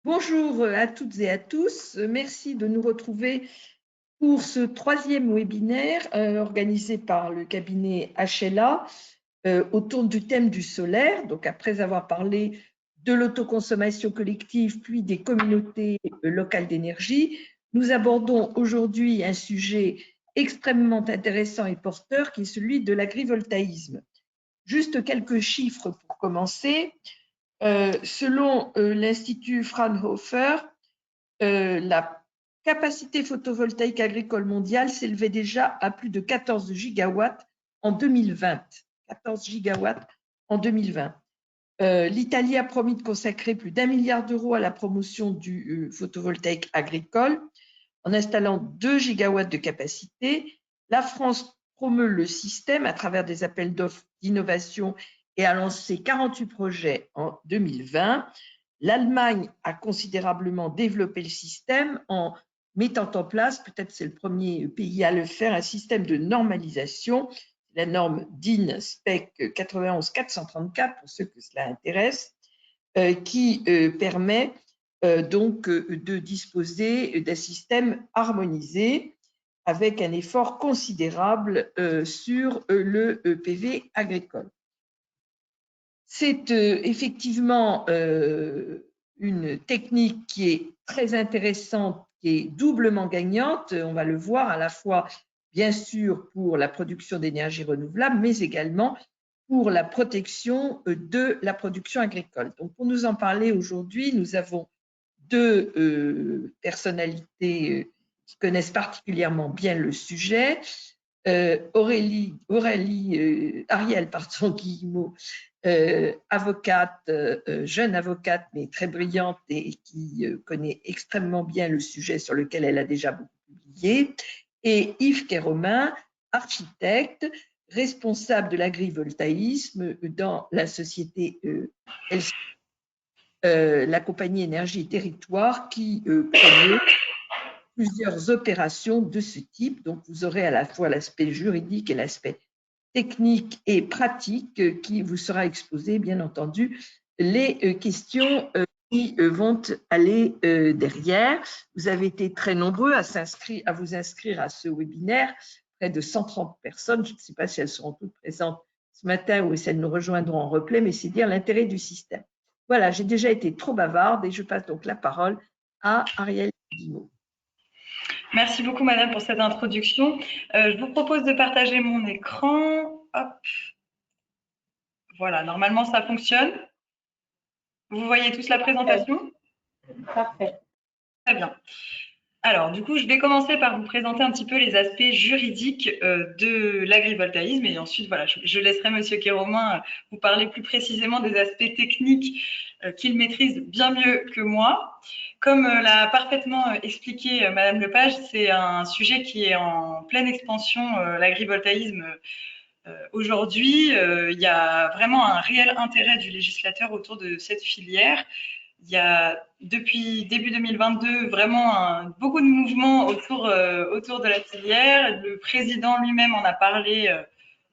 Bonjour à toutes et à tous. Merci de nous retrouver pour ce troisième webinaire organisé par le cabinet HLA autour du thème du solaire. Donc, après avoir parlé de l'autoconsommation collective puis des communautés locales d'énergie, nous abordons aujourd'hui un sujet extrêmement intéressant et porteur qui est celui de l'agrivoltaïsme. Juste quelques chiffres pour commencer. Selon l'Institut Fraunhofer, la capacité photovoltaïque agricole mondiale s'élevait déjà à plus de 14 gigawatts en 2020. 14 gigawatts en 2020. L'Italie a promis de consacrer plus d'1 milliard d'euros à la promotion du photovoltaïque agricole en installant 2 gigawatts de capacité. La France promeut le système à travers des appels d'offres d'innovation et a lancé 48 projets en 2020. L'Allemagne a considérablement développé le système en mettant en place, peut-être c'est le premier pays à le faire, un système de normalisation, la norme DIN SPEC 91-434 pour ceux que cela intéresse, qui permet donc de disposer d'un système harmonisé avec un effort considérable sur le PV agricole. C'est effectivement une technique qui est très intéressante, qui est doublement gagnante. On va le voir à la fois, bien sûr, pour la production d'énergie renouvelable, mais également pour la protection de la production agricole. Donc, pour nous en parler aujourd'hui, nous avons deux personnalités qui connaissent particulièrement bien le sujet. Ariel Guillemot, avocate, jeune avocate, mais très brillante et qui connaît extrêmement bien le sujet sur lequel elle a déjà beaucoup publié, et Yves Queyromin, architecte, responsable de l'agrivoltaïsme dans la société la compagnie Énergie et Territoire qui promeut plusieurs opérations de ce type. Donc, vous aurez à la fois l'aspect juridique et l'aspect technique et pratique qui vous sera exposé, bien entendu, les questions qui vont aller derrière. Vous avez été très nombreux à vous inscrire à ce webinaire, près de 130 personnes. Je ne sais pas si elles seront toutes présentes ce matin ou si elles nous rejoindront en replay, mais c'est dire l'intérêt du système. Voilà, j'ai déjà été trop bavarde et je passe donc la parole à Ariel Guillemot. Merci beaucoup, madame, pour cette introduction. Je vous propose de partager mon écran. Hop. Voilà, normalement, ça fonctionne. Vous voyez tous la présentation? Parfait. Très bien. Alors, du coup, je vais commencer par vous présenter un petit peu les aspects juridiques de l'agrivoltaïsme et ensuite, voilà, je laisserai Monsieur Queyromin vous parler plus précisément des aspects techniques qu'il maîtrise bien mieux que moi. Comme l'a parfaitement expliqué Madame Lepage, c'est un sujet qui est en pleine expansion, l'agrivoltaïsme. Aujourd'hui, il y a vraiment un réel intérêt du législateur autour de cette filière. Il y a depuis début 2022 vraiment beaucoup de mouvements autour de la filière. Le président lui-même en a parlé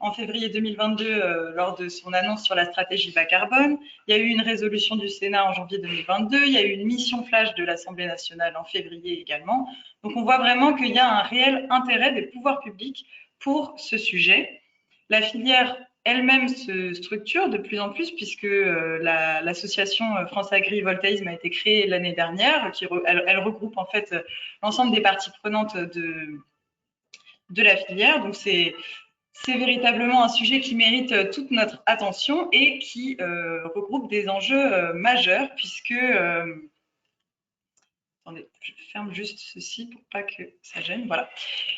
en février 2022 lors de son annonce sur la stratégie bas carbone. Il y a eu une résolution du Sénat en janvier 2022. Il y a eu une mission flash de l'Assemblée nationale en février également. Donc on voit vraiment qu'il y a un réel intérêt des pouvoirs publics pour ce sujet. La filière elle-même se structure de plus en plus puisque l'association France Agrivoltaïsme a été créée l'année dernière. Elle regroupe en fait l'ensemble des parties prenantes de la filière. Donc c'est véritablement un sujet qui mérite toute notre attention et qui regroupe des enjeux majeurs puisque attendez, je ferme juste ceci pour pas que ça gêne. Voilà.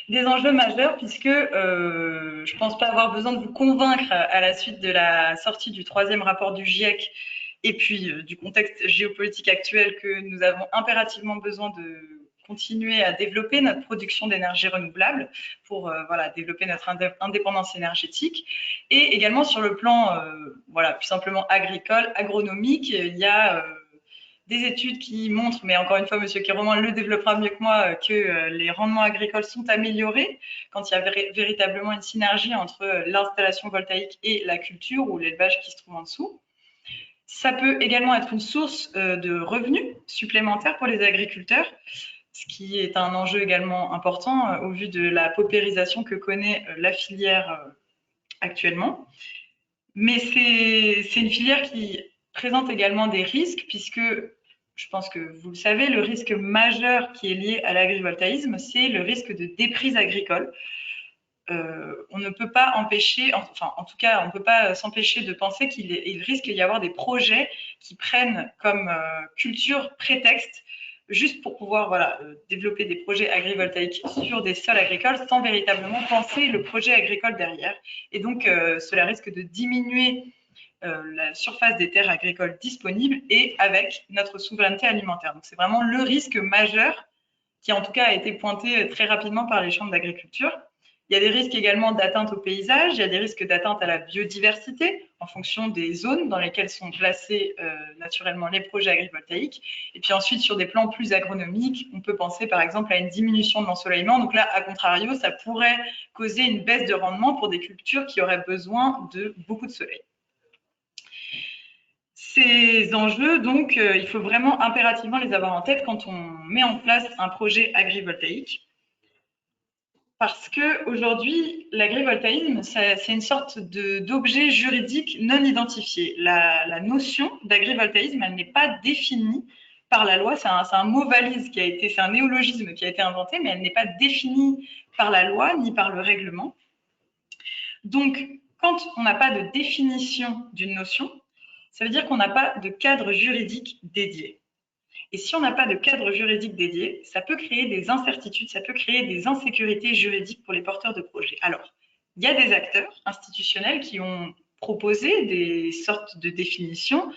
Des enjeux majeurs puisque je ne pense pas avoir besoin de vous convaincre à la suite de la sortie du troisième rapport du GIEC et puis du contexte géopolitique actuel que nous avons impérativement besoin de continuer à développer notre production d'énergie renouvelable pour voilà, développer notre indépendance énergétique. Et également sur le plan voilà, plus simplement agricole, agronomique, il y a des études qui montrent, mais encore une fois, M. Queyromin le développera mieux que moi, que les rendements agricoles sont améliorés quand il y a véritablement une synergie entre l'installation voltaïque et la culture ou l'élevage qui se trouve en dessous. Ça peut également être une source de revenus supplémentaires pour les agriculteurs, ce qui est un enjeu également important au vu de la paupérisation que connaît la filière actuellement. Mais c'est une filière qui présente également des risques, puisque je pense que vous le savez, le risque majeur qui est lié à l'agrivoltaïsme, c'est le risque de déprise agricole. On ne peut pas empêcher, enfin en tout cas, on ne peut pas s'empêcher de penser qu'il risque d'y avoir des projets qui prennent comme culture prétexte juste pour pouvoir développer des projets agrivoltaïques sur des sols agricoles sans véritablement penser le projet agricole derrière. Et donc, cela risque de diminuer la surface des terres agricoles disponibles et avec notre souveraineté alimentaire. Donc, c'est vraiment le risque majeur qui, en tout cas, a été pointé très rapidement par les chambres d'agriculture. Il y a des risques également d'atteinte au paysage, il y a des risques d'atteinte à la biodiversité en fonction des zones dans lesquelles sont placés naturellement les projets agrivoltaïques. Et puis ensuite, sur des plans plus agronomiques, on peut penser par exemple à une diminution de l'ensoleillement. Donc là, à contrario, ça pourrait causer une baisse de rendement pour des cultures qui auraient besoin de beaucoup de soleil. Ces enjeux, donc, il faut vraiment impérativement les avoir en tête quand on met en place un projet agrivoltaïque. Parce qu'aujourd'hui, l'agrivoltaïsme, c'est une sorte d'objet juridique non identifié. La notion d'agrivoltaïsme, elle n'est pas définie par la loi. C'est un mot valise c'est un néologisme qui a été inventé, mais elle n'est pas définie par la loi ni par le règlement. Donc, quand on n'a pas de définition d'une notion, ça veut dire qu'on n'a pas de cadre juridique dédié. Et si on n'a pas de cadre juridique dédié, ça peut créer des incertitudes, ça peut créer des insécurités juridiques pour les porteurs de projets. Alors, il y a des acteurs institutionnels qui ont proposé des sortes de définitions.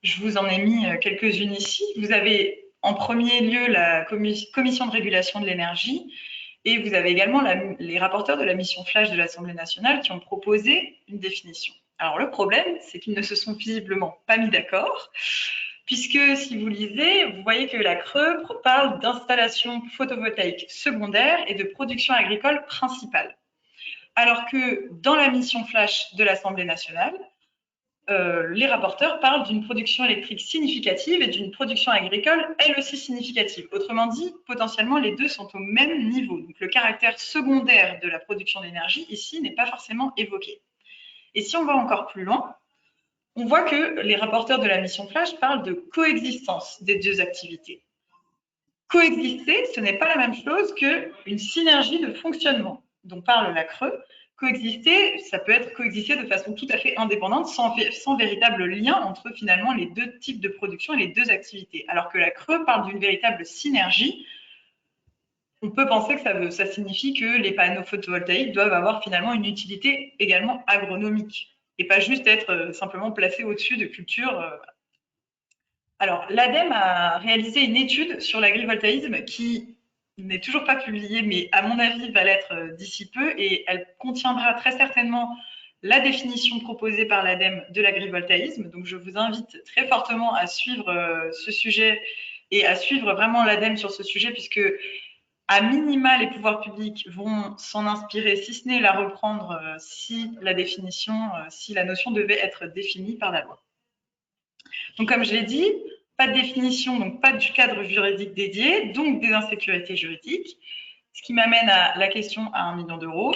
Je vous en ai mis quelques-unes ici. Vous avez en premier lieu la Commission de régulation de l'énergie et vous avez également les rapporteurs de la mission Flash de l'Assemblée nationale qui ont proposé une définition. Alors, le problème, c'est qu'ils ne se sont visiblement pas mis d'accord. Puisque si vous lisez, vous voyez que la CRE parle d'installation photovoltaïque secondaire et de production agricole principale. Alors que dans la mission flash de l'Assemblée nationale, les rapporteurs parlent d'une production électrique significative et d'une production agricole elle aussi significative. Autrement dit, potentiellement, les deux sont au même niveau. Donc le caractère secondaire de la production d'énergie ici n'est pas forcément évoqué. Et si on va encore plus loin, on voit que les rapporteurs de la mission Flash parlent de coexistence des deux activités. Coexister, ce n'est pas la même chose qu'une synergie de fonctionnement dont parle la CRE. Coexister, ça peut être coexister de façon tout à fait indépendante, sans véritable lien entre finalement les deux types de production et les deux activités. Alors que la CRE parle d'une véritable synergie. On peut penser que ça signifie que les panneaux photovoltaïques doivent avoir finalement une utilité également agronomique et pas juste être simplement placé au-dessus de cultures. Alors, l'ADEME a réalisé une étude sur l'agrivoltaïsme qui n'est toujours pas publiée, mais à mon avis va l'être d'ici peu, et elle contiendra très certainement la définition proposée par l'ADEME de l'agrivoltaïsme. Donc, je vous invite très fortement à suivre ce sujet et à suivre vraiment l'ADEME sur ce sujet, puisque à minima, les pouvoirs publics vont s'en inspirer, si ce n'est la reprendre, si la notion devait être définie par la loi. Donc, comme je l'ai dit, pas de définition, donc pas de cadre juridique dédié, donc des insécurités juridiques, ce qui m'amène à la question à 1 million d'euros.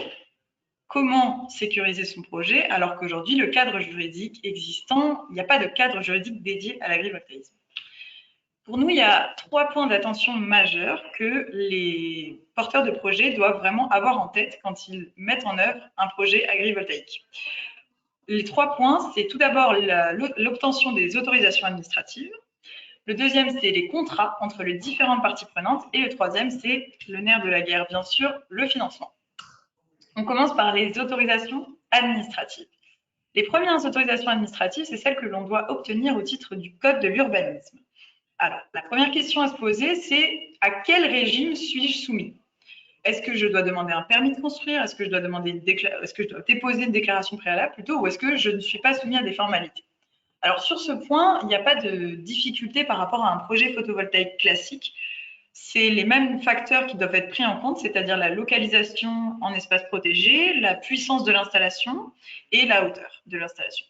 Comment sécuriser son projet alors qu'aujourd'hui, le cadre juridique existant, il n'y a pas de cadre juridique dédié à l'agrivoltaïsme? Pour nous, il y a 3 points d'attention majeurs que les porteurs de projets doivent vraiment avoir en tête quand ils mettent en œuvre un projet agrivoltaïque. Les 3 points, c'est tout d'abord l'obtention des autorisations administratives. Le deuxième, c'est les contrats entre les différentes parties prenantes. Et le troisième, c'est le nerf de la guerre, bien sûr, le financement. On commence par les autorisations administratives. Les premières autorisations administratives, c'est celles que l'on doit obtenir au titre du Code de l'urbanisme. Alors, la première question à se poser, c'est à quel régime suis-je soumis? Est-ce que je dois demander un permis de construire? Est-ce que je dois déposer une déclaration préalable plutôt? Ou est-ce que je ne suis pas soumis à des formalités? Alors, sur ce point, il n'y a pas de difficulté par rapport à un projet photovoltaïque classique. C'est les mêmes facteurs qui doivent être pris en compte, c'est-à-dire la localisation en espace protégé, la puissance de l'installation et la hauteur de l'installation.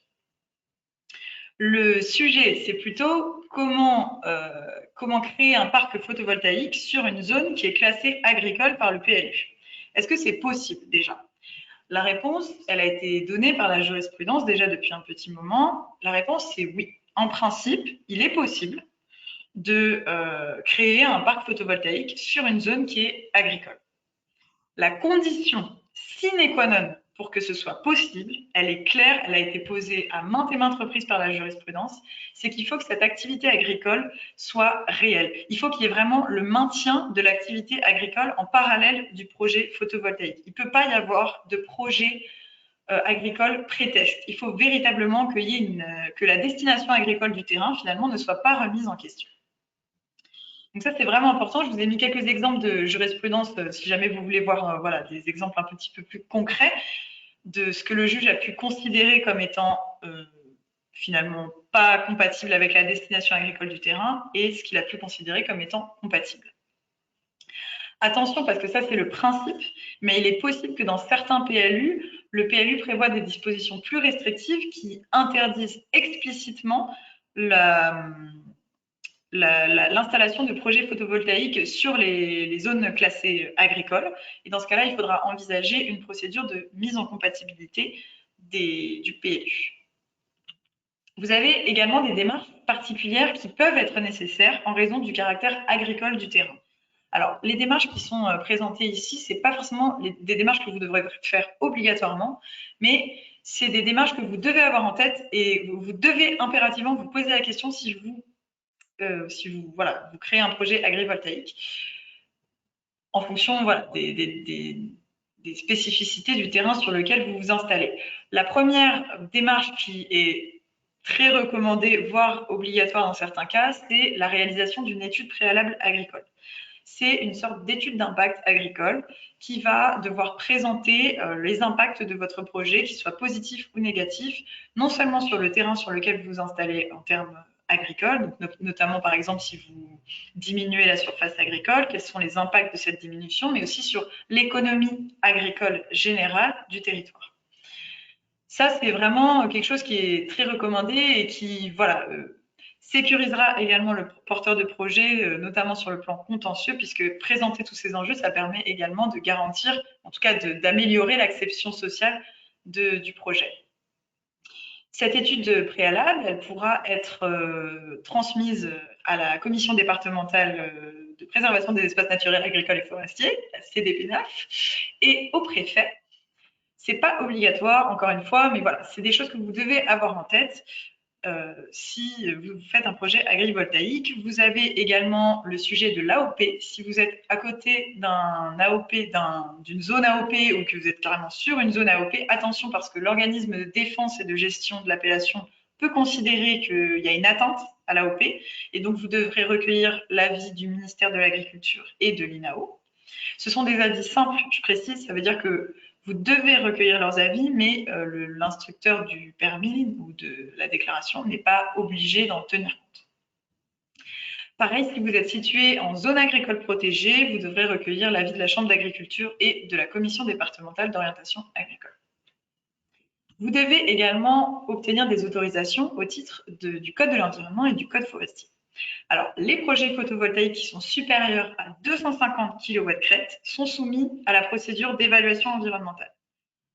Le sujet, c'est plutôt comment créer un parc photovoltaïque sur une zone qui est classée agricole par le PLU. Est-ce que c'est possible déjà? La réponse, elle a été donnée par la jurisprudence déjà depuis un petit moment. La réponse, c'est oui. En principe, il est possible de créer un parc photovoltaïque sur une zone qui est agricole. La condition sine qua non pour que ce soit possible, elle est claire, elle a été posée à maintes et maintes reprises par la jurisprudence, c'est qu'il faut que cette activité agricole soit réelle. Il faut qu'il y ait vraiment le maintien de l'activité agricole en parallèle du projet photovoltaïque. Il ne peut pas y avoir de projet agricole pré-test. Il faut véritablement que la destination agricole du terrain, finalement, ne soit pas remise en question. Donc ça, c'est vraiment important. Je vous ai mis quelques exemples de jurisprudence, si jamais vous voulez voir voilà, des exemples un petit peu plus concrets de ce que le juge a pu considérer comme étant finalement pas compatible avec la destination agricole du terrain et ce qu'il a pu considérer comme étant compatible. Attention, parce que ça, c'est le principe, mais il est possible que dans certains PLU, le PLU prévoit des dispositions plus restrictives qui interdisent explicitement l'installation de projets photovoltaïques sur les zones classées agricoles. Et dans ce cas-là, il faudra envisager une procédure de mise en compatibilité du PLU. Vous avez également des démarches particulières qui peuvent être nécessaires en raison du caractère agricole du terrain. Alors, les démarches qui sont présentées ici, ce n'est pas forcément des démarches que vous devrez faire obligatoirement, mais c'est des démarches que vous devez avoir en tête et vous devez impérativement vous poser la question si vous créez un projet agrivoltaïque en fonction des spécificités du terrain sur lequel vous vous installez. La première démarche qui est très recommandée, voire obligatoire dans certains cas, c'est la réalisation d'une étude préalable agricole. C'est une sorte d'étude d'impact agricole qui va devoir présenter les impacts de votre projet, qu'ils soient positifs ou négatifs, non seulement sur le terrain sur lequel vous vous installez en termes agricoles, donc notamment par exemple si vous diminuez la surface agricole, quels sont les impacts de cette diminution, mais aussi sur l'économie agricole générale du territoire. Ça, c'est vraiment quelque chose qui est très recommandé et qui, sécurisera également le porteur de projet, notamment sur le plan contentieux, puisque présenter tous ces enjeux, ça permet également de garantir, en tout cas d'améliorer l'acception sociale du projet. Cette étude préalable, elle pourra être transmise à la commission départementale de préservation des espaces naturels, agricoles et forestiers, la CDPNAF, et au préfet. Ce n'est pas obligatoire, encore une fois, mais voilà, c'est des choses que vous devez avoir en tête. Si vous faites un projet agrivoltaïque, vous avez également le sujet de l'AOP. Si vous êtes à côté d'une zone AOP ou que vous êtes carrément sur une zone AOP, attention parce que l'organisme de défense et de gestion de l'appellation peut considérer qu'il y a une atteinte à l'AOP et donc vous devrez recueillir l'avis du ministère de l'Agriculture et de l'INAO. Ce sont des avis simples, je précise, ça veut dire que vous devez recueillir leurs avis, mais l'instructeur du permis ou de la déclaration n'est pas obligé d'en tenir compte. Pareil, si vous êtes situé en zone agricole protégée, vous devrez recueillir l'avis de la Chambre d'agriculture et de la Commission départementale d'orientation agricole. Vous devez également obtenir des autorisations au titre du Code de l'environnement et du Code forestier. Alors, les projets photovoltaïques qui sont supérieurs à 250 kW crête sont soumis à la procédure d'évaluation environnementale.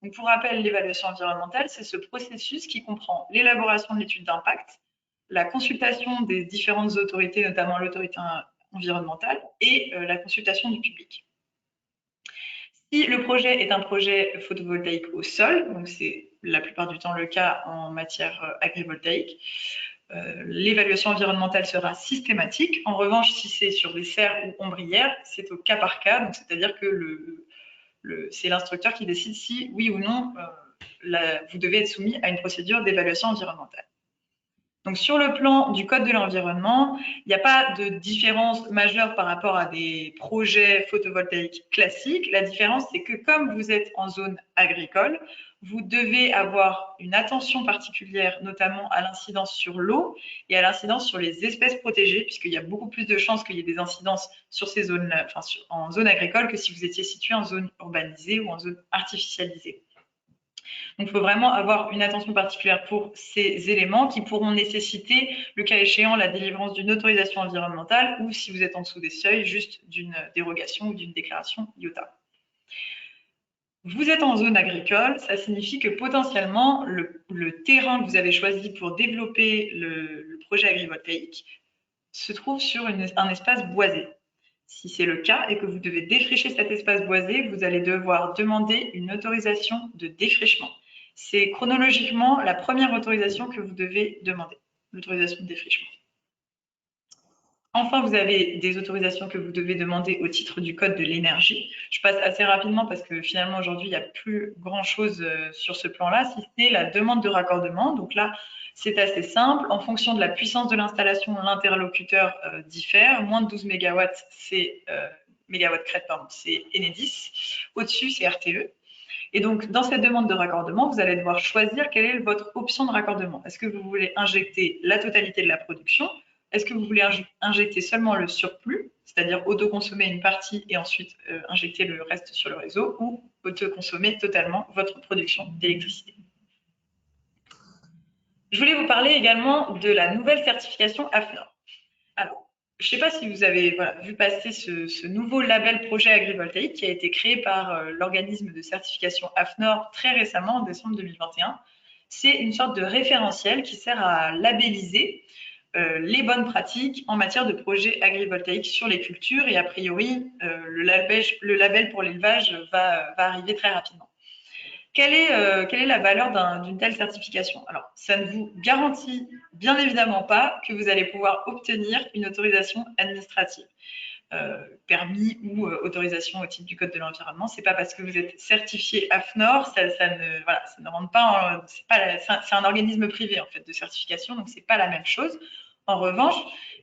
Donc, pour rappel, l'évaluation environnementale, c'est ce processus qui comprend l'élaboration de l'étude d'impact, la consultation des différentes autorités, notamment l'autorité environnementale, et la consultation du public. Si le projet est un projet photovoltaïque au sol, donc c'est la plupart du temps le cas en matière agrivoltaïque, l'évaluation environnementale sera systématique. En revanche, si c'est sur des serres ou ombrières, c'est au cas par cas, donc c'est-à-dire que c'est l'instructeur qui décide si, oui ou non, vous devez être soumis à une procédure d'évaluation environnementale. Donc, sur le plan du Code de l'environnement, il n'y a pas de différence majeure par rapport à des projets photovoltaïques classiques. La différence, c'est que comme vous êtes en zone agricole, vous devez avoir une attention particulière, notamment à l'incidence sur l'eau et à l'incidence sur les espèces protégées, puisqu'il y a beaucoup plus de chances qu'il y ait des incidences sur ces zones, en zone agricole que si vous étiez situé en zone urbanisée ou en zone artificialisée. Donc, il faut vraiment avoir une attention particulière pour ces éléments qui pourront nécessiter, le cas échéant, la délivrance d'une autorisation environnementale ou, si vous êtes en dessous des seuils, juste d'une dérogation ou d'une déclaration IOTA. Vous êtes en zone agricole, ça signifie que potentiellement, le terrain que vous avez choisi pour développer le projet agrivoltaïque se trouve sur un espace boisé. Si c'est le cas et que vous devez défricher cet espace boisé, vous allez devoir demander une autorisation de défrichement. C'est chronologiquement la première autorisation que vous devez demander, l'autorisation de défrichement. Enfin, vous avez des autorisations que vous devez demander au titre du Code de l'énergie. Je passe assez rapidement parce que finalement, aujourd'hui, il n'y a plus grand-chose sur ce plan-là, si ce n'est la demande de raccordement. Donc là, c'est assez simple. En fonction de la puissance de l'installation, l'interlocuteur diffère. Moins de 12 MW, c'est c'est Enedis. Au-dessus, c'est RTE. Et donc, dans cette demande de raccordement, vous allez devoir choisir quelle est votre option de raccordement. Est-ce que vous voulez injecter la totalité de la production? Est-ce que vous voulez injecter seulement le surplus, c'est-à-dire autoconsommer une partie et ensuite injecter le reste sur le réseau, ou autoconsommer totalement votre production d'électricité? Je voulais vous parler également de la nouvelle certification AFNOR. Alors, je ne sais pas si vous avez vu passer ce nouveau label projet agrivoltaïque qui a été créé par l'organisme de certification AFNOR très récemment, en décembre 2021. C'est une sorte de référentiel qui sert à labelliser les bonnes pratiques en matière de projets agrivoltaïques sur les cultures, et a priori, le label pour l'élevage va arriver très rapidement. Quelle est la valeur d'une telle certification? Alors, ça ne vous garantit bien évidemment pas que vous allez pouvoir obtenir une autorisation administrative, permis ou autorisation au titre du Code de l'environnement. C'est pas parce que vous êtes certifié AFNOR, ça ne rentre pas. C'est un organisme privé en fait de certification, donc c'est pas la même chose. En revanche,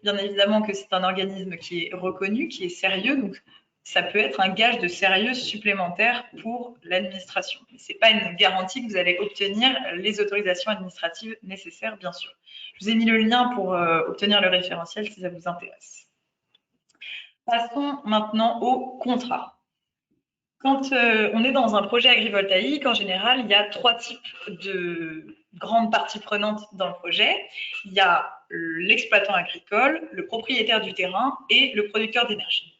bien évidemment que c'est un organisme qui est reconnu, qui est sérieux, donc ça peut être un gage de sérieux supplémentaire pour l'administration. Ce n'est pas une garantie que vous allez obtenir les autorisations administratives nécessaires, bien sûr. Je vous ai mis le lien pour obtenir le référentiel si ça vous intéresse. Passons maintenant au contrat. Quand on est dans un projet agrivoltaïque, en général, il y a 3 types de grandes parties prenantes dans le projet. Il y a l'exploitant agricole, le propriétaire du terrain et le producteur d'énergie.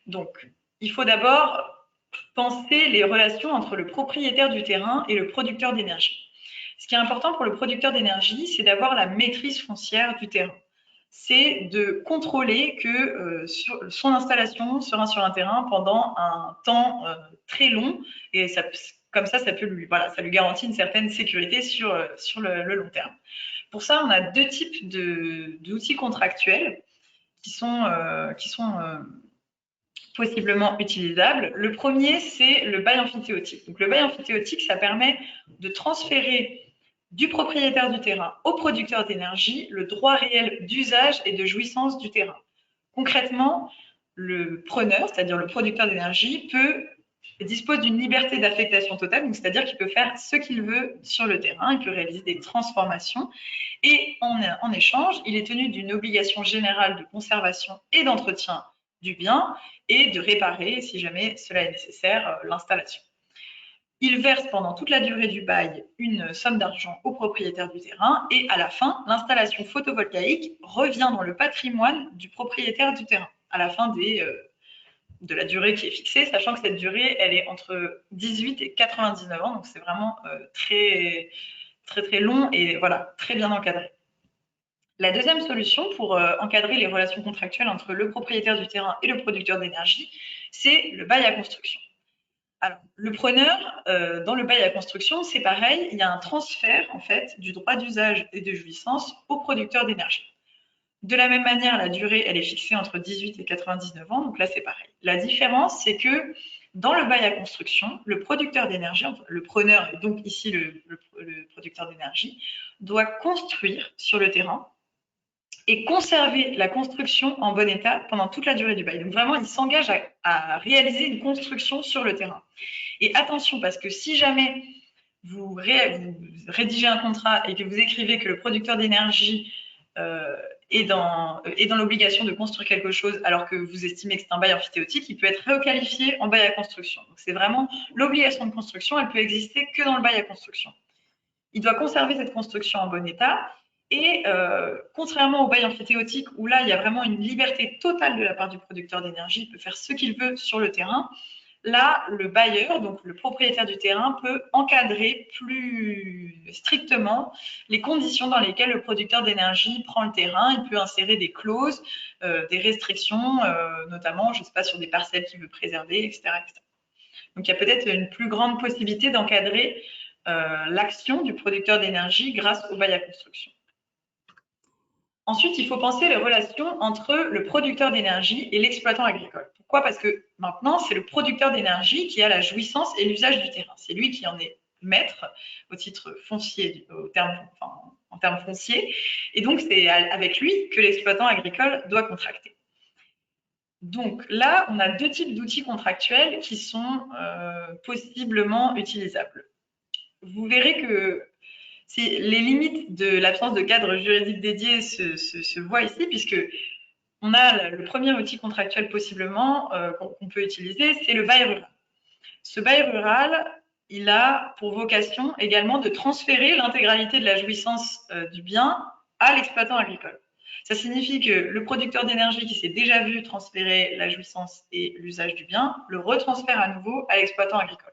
Donc, il faut d'abord penser les relations entre le propriétaire du terrain et le producteur d'énergie. Ce qui est important pour le producteur d'énergie, c'est d'avoir la maîtrise foncière du terrain. C'est de contrôler que son installation sera sur un terrain pendant un temps très long, et comme ça peut ça lui garantit une certaine sécurité sur le long terme. Pour ça, on a 2 types d'outils contractuels qui sont possiblement utilisables. Le premier, c'est le bail amphithéotique. Donc, le bail amphithéotique, ça permet de transférer du propriétaire du terrain au producteur d'énergie le droit réel d'usage et de jouissance du terrain. Concrètement, le preneur, c'est-à-dire le producteur d'énergie, dispose d'une liberté d'affectation totale, c'est-à-dire qu'il peut faire ce qu'il veut sur le terrain, il peut réaliser des transformations, et en échange, il est tenu d'une obligation générale de conservation et d'entretien du bien et de réparer, si jamais cela est nécessaire, l'installation. Il verse pendant toute la durée du bail une somme d'argent au propriétaire du terrain, et à la fin, l'installation photovoltaïque revient dans le patrimoine du propriétaire du terrain à la fin de la durée qui est fixée, sachant que cette durée, elle est entre 18 et 99 ans, donc c'est vraiment très, très, très long et voilà, très bien encadré. La deuxième solution pour encadrer les relations contractuelles entre le propriétaire du terrain et le producteur d'énergie, c'est le bail à construction. Alors, le preneur, dans le bail à construction, c'est pareil, il y a un transfert en fait du droit d'usage et de jouissance au producteur d'énergie. De la même manière, la durée, elle est fixée entre 18 et 99 ans, donc là c'est pareil. La différence, c'est que dans le bail à construction, le producteur d'énergie, enfin, le preneur, et donc ici le producteur d'énergie, doit construire sur le terrain et conserver la construction en bon état pendant toute la durée du bail. Donc vraiment, il s'engage à réaliser une construction sur le terrain. Et attention, parce que si jamais vous rédigez un contrat et que vous écrivez que le producteur d'énergie est dans l'obligation de construire quelque chose alors que vous estimez que c'est un bail emphytéotique, il peut être requalifié en bail à construction. Donc c'est vraiment l'obligation de construction, elle peut exister que dans le bail à construction. Il doit conserver cette construction en bon état. Et contrairement au bail emphytéotique, où là, il y a vraiment une liberté totale de la part du producteur d'énergie, il peut faire ce qu'il veut sur le terrain. Là, le bailleur, donc le propriétaire du terrain, peut encadrer plus strictement les conditions dans lesquelles le producteur d'énergie prend le terrain. Il peut insérer des clauses, des restrictions, notamment, je ne sais pas, sur des parcelles qu'il veut préserver, etc., etc. Donc, il y a peut-être une plus grande possibilité d'encadrer l'action du producteur d'énergie grâce au bail à construction. Ensuite, il faut penser les relations entre le producteur d'énergie et l'exploitant agricole. Pourquoi? Parce que maintenant, c'est le producteur d'énergie qui a la jouissance et l'usage du terrain. C'est lui qui en est maître au titre foncier, en termes fonciers. Et donc, c'est avec lui que l'exploitant agricole doit contracter. Donc là, on a deux types d'outils contractuels qui sont possiblement utilisables. Vous verrez que les limites de l'absence de cadre juridique dédié se voient ici, puisque on a le premier outil contractuel possiblement qu'on peut utiliser, c'est le bail rural. Ce bail rural, il a pour vocation également de transférer l'intégralité de la jouissance du bien à l'exploitant agricole. Ça signifie que le producteur d'énergie qui s'est déjà vu transférer la jouissance et l'usage du bien le retransfère à nouveau à l'exploitant agricole.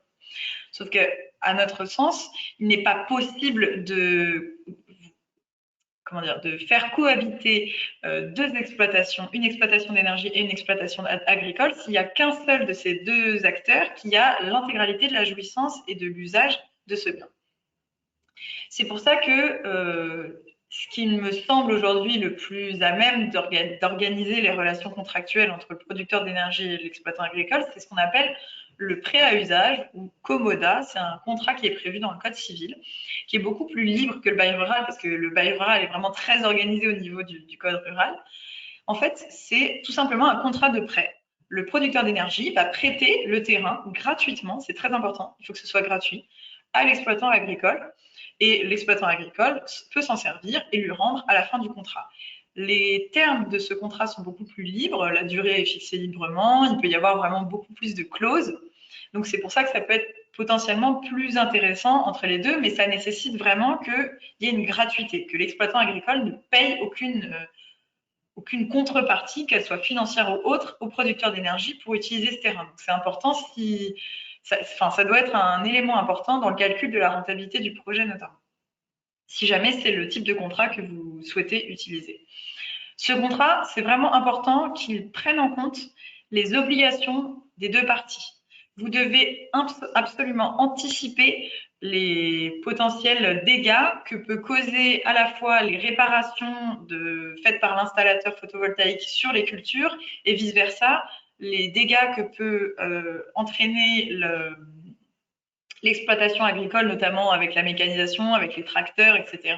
Sauf que, à notre sens, il n'est pas possible de faire cohabiter deux exploitations, une exploitation d'énergie et une exploitation agricole, s'il n'y a qu'un seul de ces deux acteurs qui a l'intégralité de la jouissance et de l'usage de ce bien. C'est pour ça que ce qui me semble aujourd'hui le plus à même d'organiser les relations contractuelles entre le producteur d'énergie et l'exploitant agricole, c'est ce qu'on appelle le prêt à usage ou COMODA. C'est un contrat qui est prévu dans le Code civil, qui est beaucoup plus libre que le bail rural, parce que le bail rural est vraiment très organisé au niveau du Code rural. En fait, c'est tout simplement un contrat de prêt. Le producteur d'énergie va prêter le terrain gratuitement, c'est très important, il faut que ce soit gratuit, à l'exploitant agricole. Et l'exploitant agricole peut s'en servir et lui rendre à la fin du contrat. Les termes de ce contrat sont beaucoup plus libres, la durée est fixée librement, il peut y avoir vraiment beaucoup plus de clauses. Donc c'est pour ça que ça peut être potentiellement plus intéressant entre les deux, mais ça nécessite vraiment qu'il y ait une gratuité, que l'exploitant agricole ne paye aucune contrepartie, qu'elle soit financière ou autre, au producteur d'énergie pour utiliser ce terrain. Donc c'est important ça doit être un élément important dans le calcul de la rentabilité du projet notamment, si jamais c'est le type de contrat que vous souhaitez utiliser. Ce contrat, c'est vraiment important qu'il prenne en compte les obligations des deux parties. Vous devez absolument anticiper les potentiels dégâts que peut causer à la fois les réparations faites par l'installateur photovoltaïque sur les cultures et vice-versa, les dégâts que peut entraîner l'exploitation agricole, notamment avec la mécanisation, avec les tracteurs, etc.,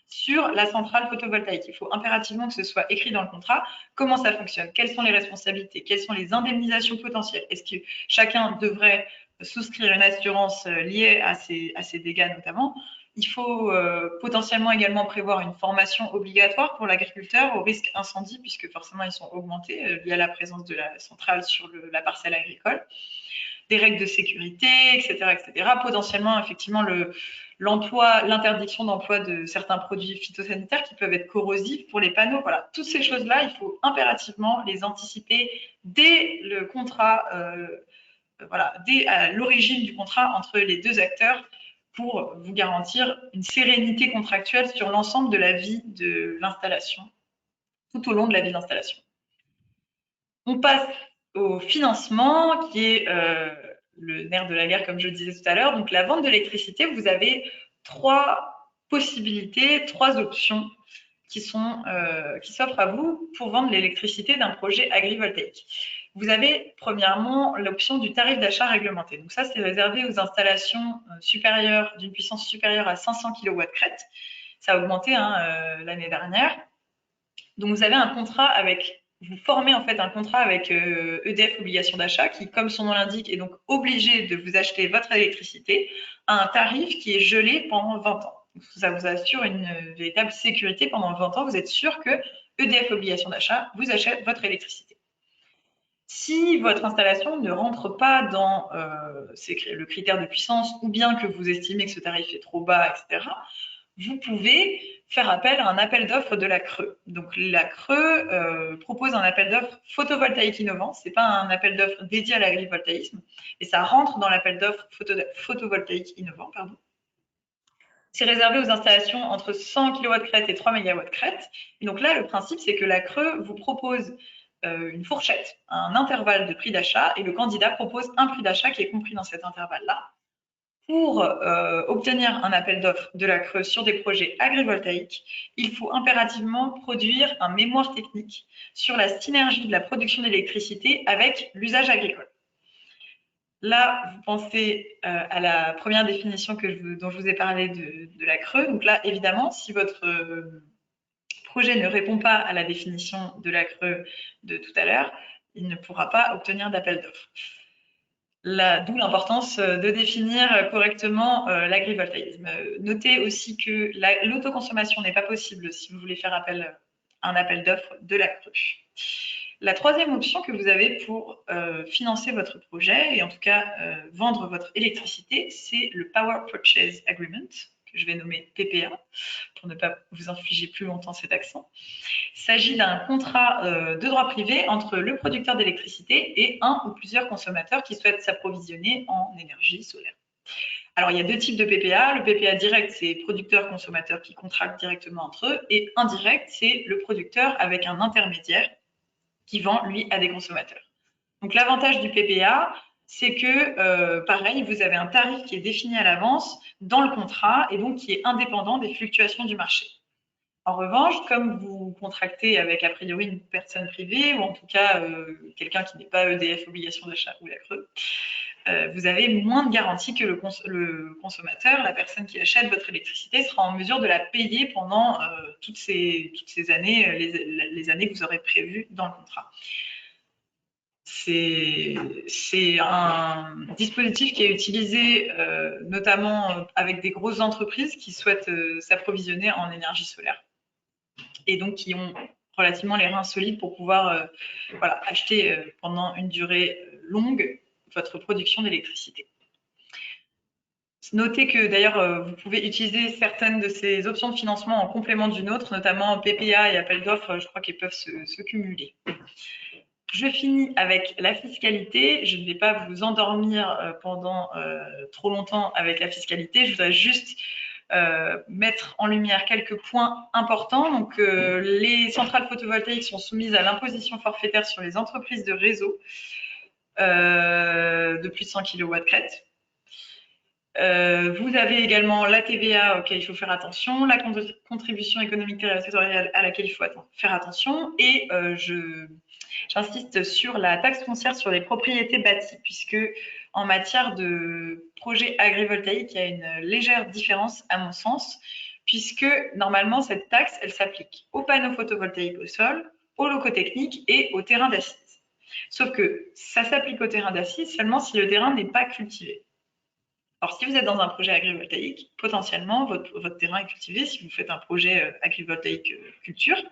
sur la centrale photovoltaïque. Il faut impérativement que ce soit écrit dans le contrat comment ça fonctionne, quelles sont les responsabilités, quelles sont les indemnisations potentielles. Est-ce que chacun devrait souscrire une assurance liée à ces dégâts notamment? Il faut potentiellement également prévoir une formation obligatoire pour l'agriculteur au risque incendie, puisque forcément ils sont augmentés liés à la présence de la centrale sur la parcelle agricole. Des règles de sécurité, etc., etc. Potentiellement, effectivement, l'interdiction d'emploi de certains produits phytosanitaires qui peuvent être corrosifs pour les panneaux. Voilà, toutes ces choses-là, il faut impérativement les anticiper dès le contrat, dès l'origine du contrat entre les deux acteurs pour vous garantir une sérénité contractuelle sur l'ensemble de la vie de l'installation, tout au long de la vie de l'installation. On passe au financement, qui est le nerf de la guerre, comme je le disais tout à l'heure. Donc, la vente d'électricité, vous avez trois possibilités, trois options qui s'offrent à vous pour vendre l'électricité d'un projet agrivoltaïque. Vous avez premièrement l'option du tarif d'achat réglementé. Donc ça, c'est réservé aux installations d'une puissance supérieure à 500 kW crête. Ça a augmenté l'année dernière. Donc vous avez un contrat vous formez en fait un contrat avec EDF Obligation d'achat qui, comme son nom l'indique, est donc obligé de vous acheter votre électricité à un tarif qui est gelé pendant 20 ans. Ça vous assure une véritable sécurité pendant 20 ans. Vous êtes sûr que EDF Obligation d'achat vous achète votre électricité. Si votre installation ne rentre pas dans le critère de puissance ou bien que vous estimez que ce tarif est trop bas, etc., vous pouvez faire appel à un appel d'offres de la CRE. Donc la CRE propose un appel d'offres photovoltaïque innovant. Ce n'est pas un appel d'offres dédié à l'agrivoltaïsme, et ça rentre dans l'appel d'offres photovoltaïque innovant. C'est réservé aux installations entre 100 kW crête et 3 MW crête. Et donc là, le principe, c'est que la CRE vous propose une fourchette, un intervalle de prix d'achat, et le candidat propose un prix d'achat qui est compris dans cet intervalle-là. Pour obtenir un appel d'offres de la CRE sur des projets agrivoltaïques, il faut impérativement produire un mémoire technique sur la synergie de la production d'électricité avec l'usage agricole. Là, vous pensez à la première définition dont je vous ai parlé de la CRE. Donc là, évidemment, si votre projet ne répond pas à la définition de la CRE de tout à l'heure, il ne pourra pas obtenir d'appel d'offres. D'où l'importance de définir correctement l'agrivoltaïsme. Notez aussi que l'autoconsommation n'est pas possible si vous voulez faire appel à un appel d'offres de la CRE. La troisième option que vous avez pour financer votre projet et en tout cas vendre votre électricité, c'est le Power Purchase Agreement, que je vais nommer PPA, pour ne pas vous infliger plus longtemps cet accent. Il s'agit d'un contrat de droit privé entre le producteur d'électricité et un ou plusieurs consommateurs qui souhaitent s'approvisionner en énergie solaire. Alors, il y a deux types de PPA. Le PPA direct, c'est producteurs-consommateurs qui contractent directement entre eux, et indirect, c'est le producteur avec un intermédiaire qui vend, lui, à des consommateurs. Donc, l'avantage du PPA, c'est que, pareil, vous avez un tarif qui est défini à l'avance dans le contrat et donc qui est indépendant des fluctuations du marché. En revanche, comme vous contractez avec a priori une personne privée ou en tout cas quelqu'un qui n'est pas EDF Obligation d'achat ou la CRE, vous avez moins de garantie que le consommateur, la personne qui achète votre électricité, sera en mesure de la payer pendant toutes ces années, les années que vous aurez prévues dans le contrat. C'est un dispositif qui est utilisé notamment avec des grosses entreprises qui souhaitent s'approvisionner en énergie solaire et donc qui ont relativement les reins solides pour pouvoir acheter pendant une durée longue votre production d'électricité. Notez que d'ailleurs, vous pouvez utiliser certaines de ces options de financement en complément d'une autre, notamment PPA et appel d'offres, je crois qu'ils peuvent se cumuler. Je finis avec la fiscalité. Je ne vais pas vous endormir pendant trop longtemps avec la fiscalité. Je voudrais juste mettre en lumière quelques points importants. Donc, les centrales photovoltaïques sont soumises à l'imposition forfaitaire sur les entreprises de réseau de plus de 100 kW crête. Vous avez également la TVA auquel il faut faire attention, la contribution économique territoriale à laquelle il faut faire attention, et j'insiste sur la taxe foncière sur les propriétés bâties, puisque en matière de projet agrivoltaïque, il y a une légère différence à mon sens, puisque normalement cette taxe, elle s'applique aux panneaux photovoltaïques au sol, aux locaux techniques et aux terrains d'assises. Sauf que ça s'applique au terrain d'assises seulement si le terrain n'est pas cultivé. Alors, si vous êtes dans un projet agrivoltaïque, potentiellement, votre terrain est cultivé si vous faites un projet agrivoltaïque culture.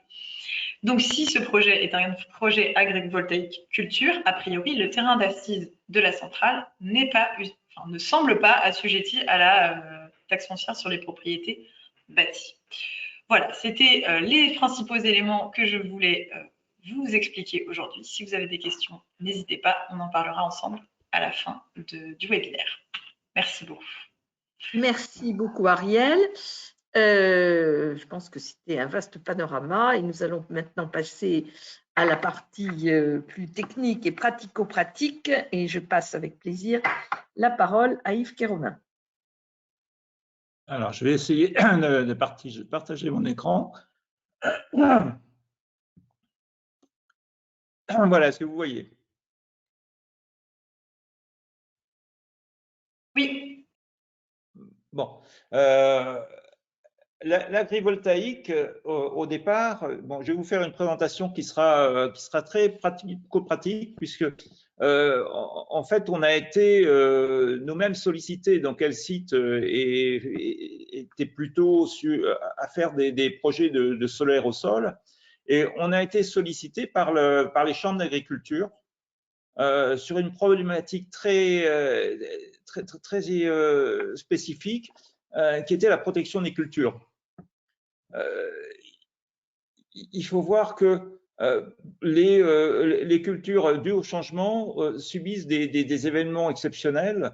Donc, si ce projet est un projet agrivoltaïque culture, a priori, le terrain d'assises de la centrale ne semble pas assujetti à la taxe foncière sur les propriétés bâties. Voilà, c'était les principaux éléments que je voulais vous expliquer aujourd'hui. Si vous avez des questions, n'hésitez pas, on en parlera ensemble à la fin du webinaire. Merci beaucoup. Merci beaucoup, Ariel. Je pense que c'était un vaste panorama et nous allons maintenant passer à la partie plus technique et pratico-pratique et je passe avec plaisir la parole à Yves Kéromin. Alors, je vais essayer de partager mon écran. Voilà, est-ce que vous voyez? Oui. Bon, l'agrivoltaïque, au départ, bon, je vais vous faire une présentation qui sera très pratico-pratique, puisque en fait, on a été nous-mêmes sollicités dans quel site était plutôt à faire des projets de solaire au sol. Et on a été sollicité par les chambres d'agriculture sur une problématique très spécifique qui était la protection des cultures. Il faut voir que les cultures dues au changement subissent des événements exceptionnels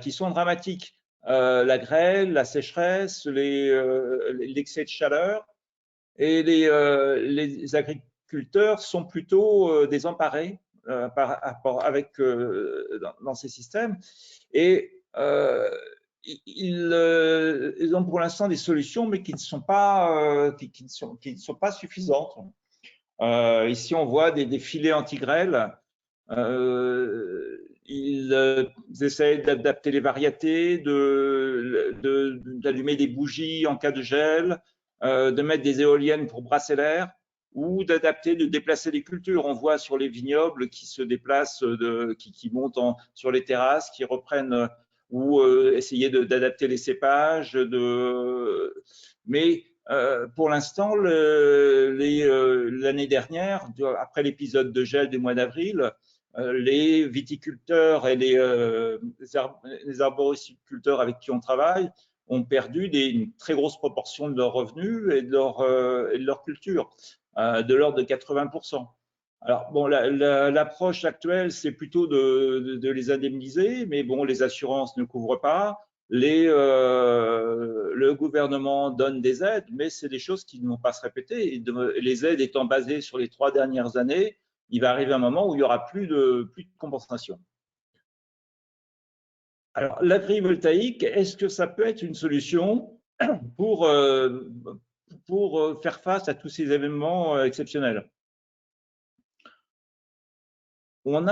qui sont dramatiques. La grêle, la sécheresse, l'excès de chaleur, et les agriculteurs sont plutôt désemparés dans ces systèmes, et ils ont pour l'instant des solutions, mais qui ne sont pas suffisantes. Ici, on voit des filets anti-grêle. Ils essayent d'adapter les variétés, d'allumer des bougies en cas de gel, de mettre des éoliennes pour brasser l'air, ou d'adapter, de déplacer les cultures. On voit sur les vignobles qui se déplacent, qui montent sur les terrasses, qui reprennent, ou essayer d'adapter les cépages. Mais pour l'instant, l'année dernière, après l'épisode de gel du mois d'avril, les viticulteurs et les arboriculteurs avec qui on travaille ont perdu une très grosse proportion de leurs revenus et de leur culture, de l'ordre de 80%. Alors, bon, l'approche actuelle, c'est plutôt de les indemniser, mais bon, les assurances ne couvrent pas. Le gouvernement donne des aides, mais c'est des choses qui ne vont pas se répéter. Et les aides étant basées sur les 3 dernières années, il va arriver un moment où il n'y aura plus de compensation. Alors, l'agrivoltaïque, est-ce que ça peut être une solution pour faire face à tous ces événements exceptionnels? On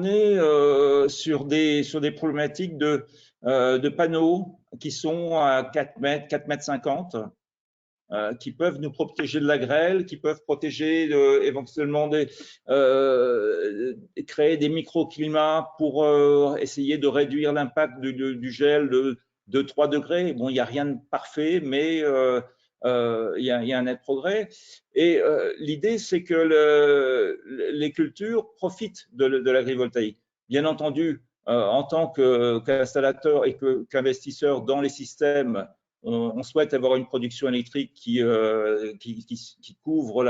est sur des problématiques de panneaux qui sont à 4 mètres, 4,50 mètres, qui peuvent nous protéger de la grêle, qui peuvent protéger éventuellement créer des microclimats pour essayer de réduire l'impact du gel de 3 degrés. Bon, il n'y a rien de parfait, mais il y a un net progrès. Et l'idée, c'est que les cultures profitent de l'agrivoltaïque. Bien entendu, en tant qu'installateur et qu'investisseur dans les systèmes, on souhaite avoir une production électrique qui couvre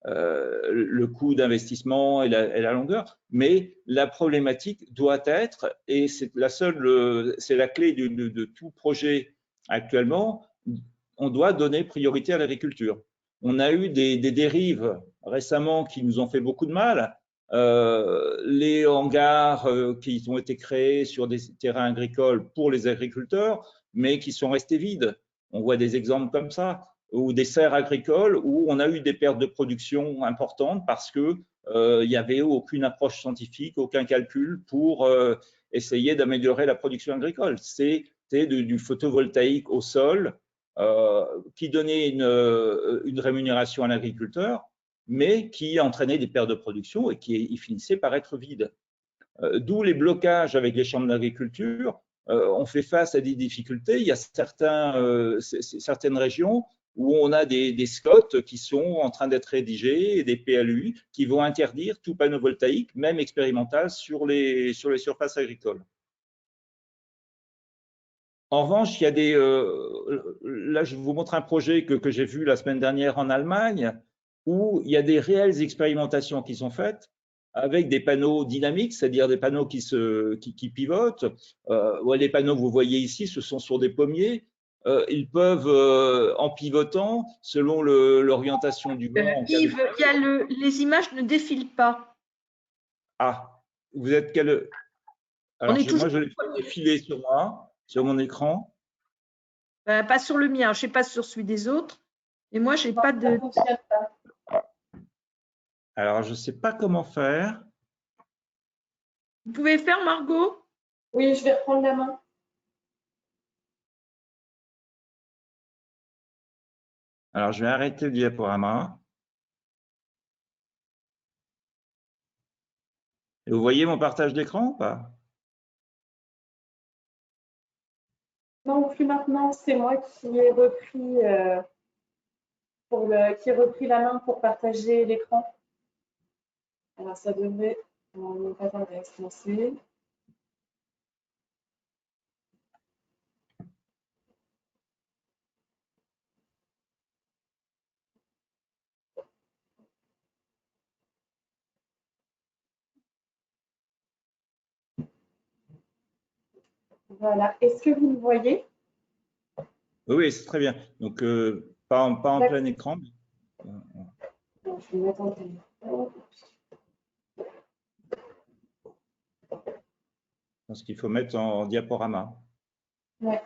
le coût d'investissement et la longueur, mais la problématique doit être, et c'est la clé de tout projet actuellement, on doit donner priorité à l'agriculture. On a eu des dérives récemment qui nous ont fait beaucoup de mal. Les hangars qui ont été créés sur des terrains agricoles pour les agriculteurs, mais qui sont restés vides. On voit des exemples comme ça, ou des serres agricoles où on a eu des pertes de production importantes parce que il n'y avait aucune approche scientifique, aucun calcul pour essayer d'améliorer la production agricole. C'était du photovoltaïque au sol qui donnait une rémunération à l'agriculteur, mais qui entraînait des pertes de production et qui finissait par être vide. D'où les blocages avec les chambres d'agriculture. On fait face à des difficultés. Il y a certaines régions où on a des SCOT qui sont en train d'être rédigés et des PLUI qui vont interdire tout panneau voltaïque, même expérimental, sur les surfaces agricoles. En revanche, il y a là, je vous montre un projet que j'ai vu la semaine dernière en Allemagne, où il y a des réelles expérimentations qui sont faites avec des panneaux dynamiques, c'est-à-dire des panneaux qui pivotent. Les panneaux que vous voyez ici, ce sont sur des pommiers. Ils peuvent, en pivotant, selon l'orientation du vent… Yves, les images ne défilent pas. Ah, vous êtes quel… Alors, moi, je l'ai fait défiler sur moi, sur mon écran. Pas sur le mien, je ne sais pas sur celui des autres. Et moi, je n'ai pas de… Alors, je ne sais pas comment faire. Vous pouvez faire, Margot? Oui, je vais reprendre la main. Alors, je vais arrêter le diaporama. Et vous voyez mon partage d'écran ou pas? Non, plus maintenant, c'est moi qui ai repris, qui ai repris la main pour partager l'écran. Alors, ça devrait ne pas tarder à se lancer. Voilà. Est-ce que vous me voyez? Oui, c'est très bien. Donc, pas en plein écran. Bon, je vais mettre en téléphone. Je pense qu'il faut mettre en diaporama. Ouais.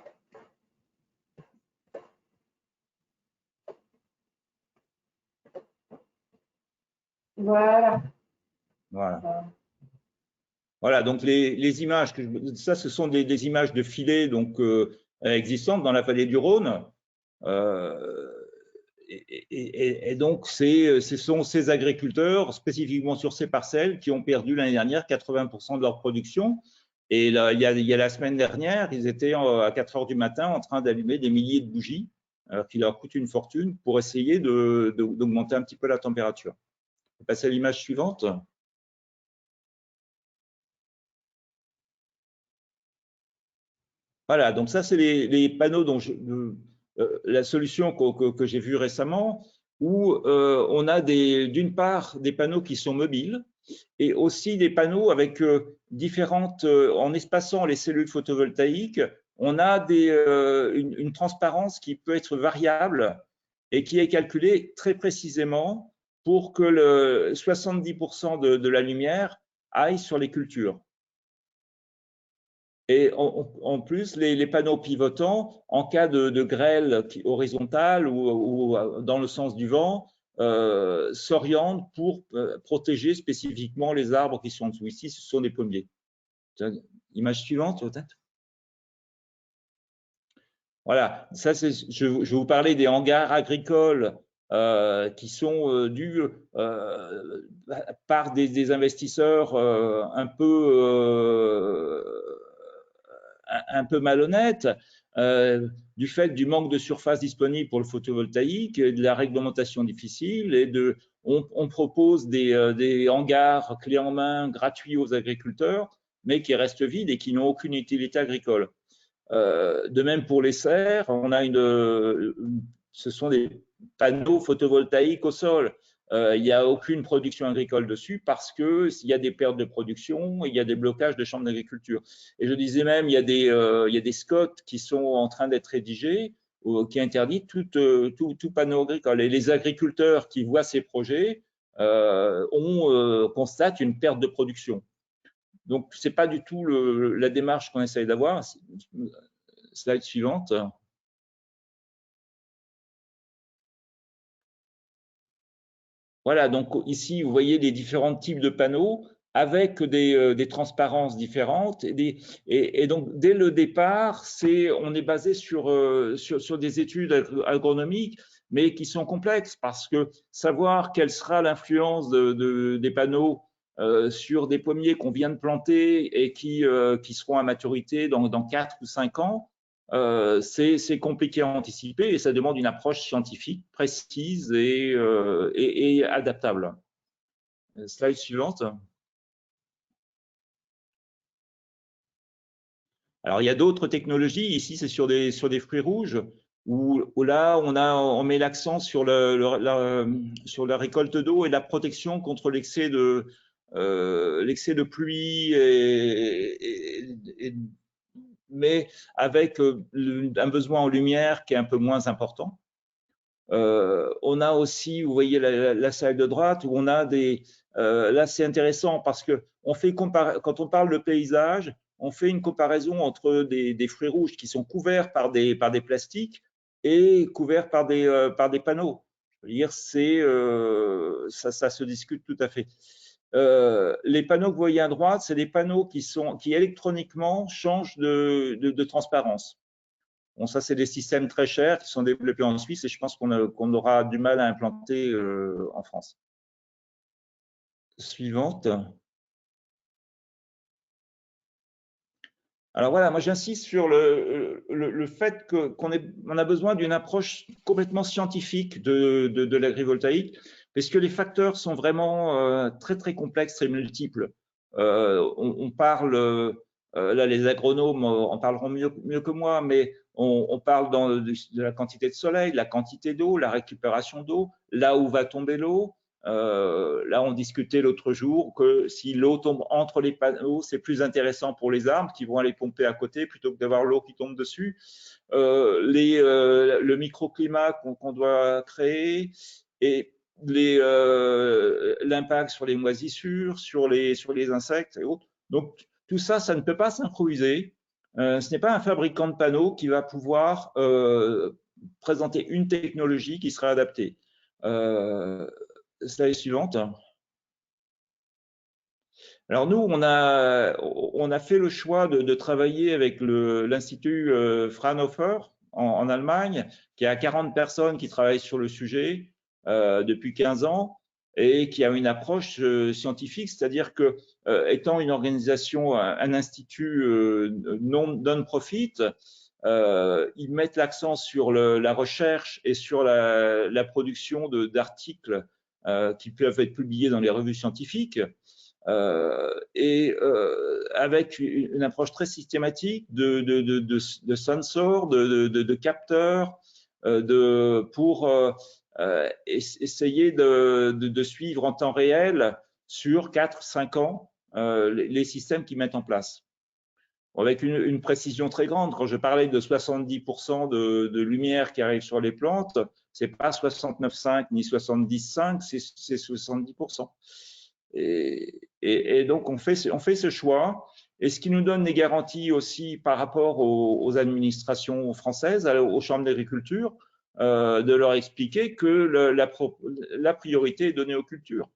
Voilà. Voilà. Voilà, donc les images, ça ce sont des images de filets donc, existantes dans la vallée du Rhône. Et donc, ce sont ces agriculteurs, spécifiquement sur ces parcelles, qui ont perdu l'année dernière 80% de leur production. Et là, il y a la semaine dernière, ils étaient à 4 heures du matin en train d'allumer des milliers de bougies, alors qu'il leur coûte une fortune, pour essayer d'augmenter un petit peu la température. On va passer à l'image suivante. Voilà, donc ça, c'est les panneaux dont la solution que j'ai vue récemment, où on a d'une part des panneaux qui sont mobiles et aussi des panneaux avec différentes, en espaçant les cellules photovoltaïques, on a une transparence qui peut être variable et qui est calculée très précisément pour que 70% de la lumière aille sur les cultures. Et en plus, les panneaux pivotants, en cas de grêle horizontale ou dans le sens du vent, s'orientent pour protéger spécifiquement les arbres qui sont en dessous. Ici, ce sont des pommiers. Image suivante, peut-être. Voilà, ça, je vais vous parler des hangars agricoles qui sont dus par des investisseurs un peu malhonnête du fait du manque de surface disponible pour le photovoltaïque, de la réglementation difficile et on propose des hangars clés en main gratuits aux agriculteurs, mais qui restent vides et qui n'ont aucune utilité agricole. De même pour les serres, ce sont des panneaux photovoltaïques au sol. Il n'y a aucune production agricole dessus parce qu'il y a des pertes de production, il y a des blocages de chambres d'agriculture. Et je disais même, il y a des SCOT qui sont en train d'être rédigés qui interdisent tout panneau agricole. Et les agriculteurs qui voient ces projets constatent une perte de production. Donc, ce n'est pas du tout la démarche qu'on essaye d'avoir. Slide suivante. Voilà, donc ici, vous voyez les différents types de panneaux avec des transparences différentes. Et donc, dès le départ, on est basé sur des études agronomiques, mais qui sont complexes parce que savoir quelle sera l'influence des panneaux sur des pommiers qu'on vient de planter et qui seront à maturité dans 4 ou 5 ans, c'est compliqué à anticiper et ça demande une approche scientifique précise et adaptable. Slide suivante. Alors, il y a d'autres technologies. Ici, c'est sur des fruits rouges où là, on met l'accent sur la récolte d'eau et la protection contre l'excès de pluie mais avec un besoin en lumière qui est un peu moins important. On a aussi, vous voyez la salle de droite, où on a là, c'est intéressant parce que quand on parle de paysage, on fait une comparaison entre des fruits rouges qui sont couverts par des plastiques et couverts par des panneaux. Je veux dire, ça se discute tout à fait. Les panneaux que vous voyez à droite, c'est des panneaux qui électroniquement changent de transparence. Bon, ça, c'est des systèmes très chers qui sont développés en Suisse et je pense qu'on aura du mal à implanter en France. Suivante. Alors voilà, moi j'insiste sur le fait qu'on a besoin d'une approche complètement scientifique de l'agrivoltaïque, parce que les facteurs sont vraiment très très complexes et multiples. On parle, là les agronomes en parleront mieux que moi, mais on parle de la quantité de soleil, de la quantité d'eau, la récupération d'eau, là où va tomber l'eau. Là, on discutait l'autre jour que si l'eau tombe entre les panneaux, c'est plus intéressant pour les arbres qui vont aller pomper à côté plutôt que d'avoir l'eau qui tombe dessus. Le microclimat qu'on doit créer et l'impact sur les moisissures, sur les insectes et autres. Donc, tout ça, ça ne peut pas s'improviser. Ce n'est pas un fabricant de panneaux qui va pouvoir présenter une technologie qui sera adaptée. Slide suivante. Alors nous, on a fait le choix de travailler avec l'Institut Fraunhofer en Allemagne, qui a 40 personnes qui travaillent sur le sujet depuis 15 ans et qui a une approche scientifique, c'est-à-dire que étant une organisation, un institut non-profit, ils mettent l'accent sur la recherche et sur la production d'articles qui peuvent être publiés dans les revues scientifiques, avec une approche très systématique de sensors, de capteurs, pour essayer de suivre en temps réel sur 4-5 ans les systèmes qu'ils mettent en place. Avec une précision très grande. Quand je parlais de 70% de lumière qui arrive sur les plantes, c'est pas 69,5 ni 70,5, c'est 70%. Et donc on fait ce choix, et ce qui nous donne des garanties aussi par rapport aux administrations françaises, aux chambres d'agriculture, de leur expliquer que la priorité est donnée aux cultures.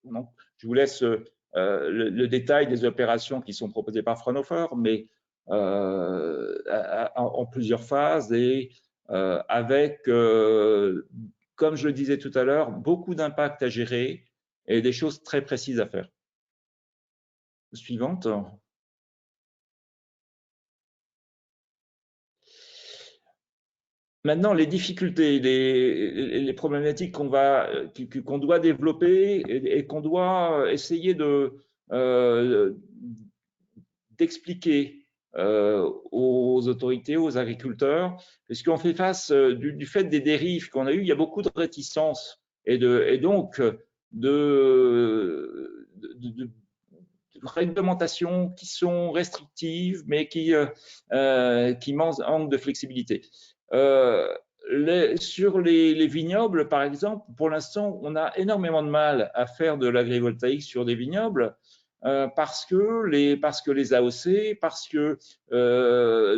Donc, je vous laisse le détail des opérations qui sont proposées par Fraunhofer, mais en plusieurs phases et avec, comme je le disais tout à l'heure, beaucoup d'impact à gérer et des choses très précises à faire. Suivante. Maintenant, les difficultés, les problématiques qu'on doit développer et qu'on doit essayer d'expliquer aux autorités, aux agriculteurs, parce qu'on fait face du fait des dérives qu'on a eues, il y a beaucoup de réticences et donc de réglementations qui sont restrictives, mais qui manquent de flexibilité. Sur les vignobles, par exemple, pour l'instant, on a énormément de mal à faire de l'agrivoltaïque sur des vignobles parce que les AOC, parce que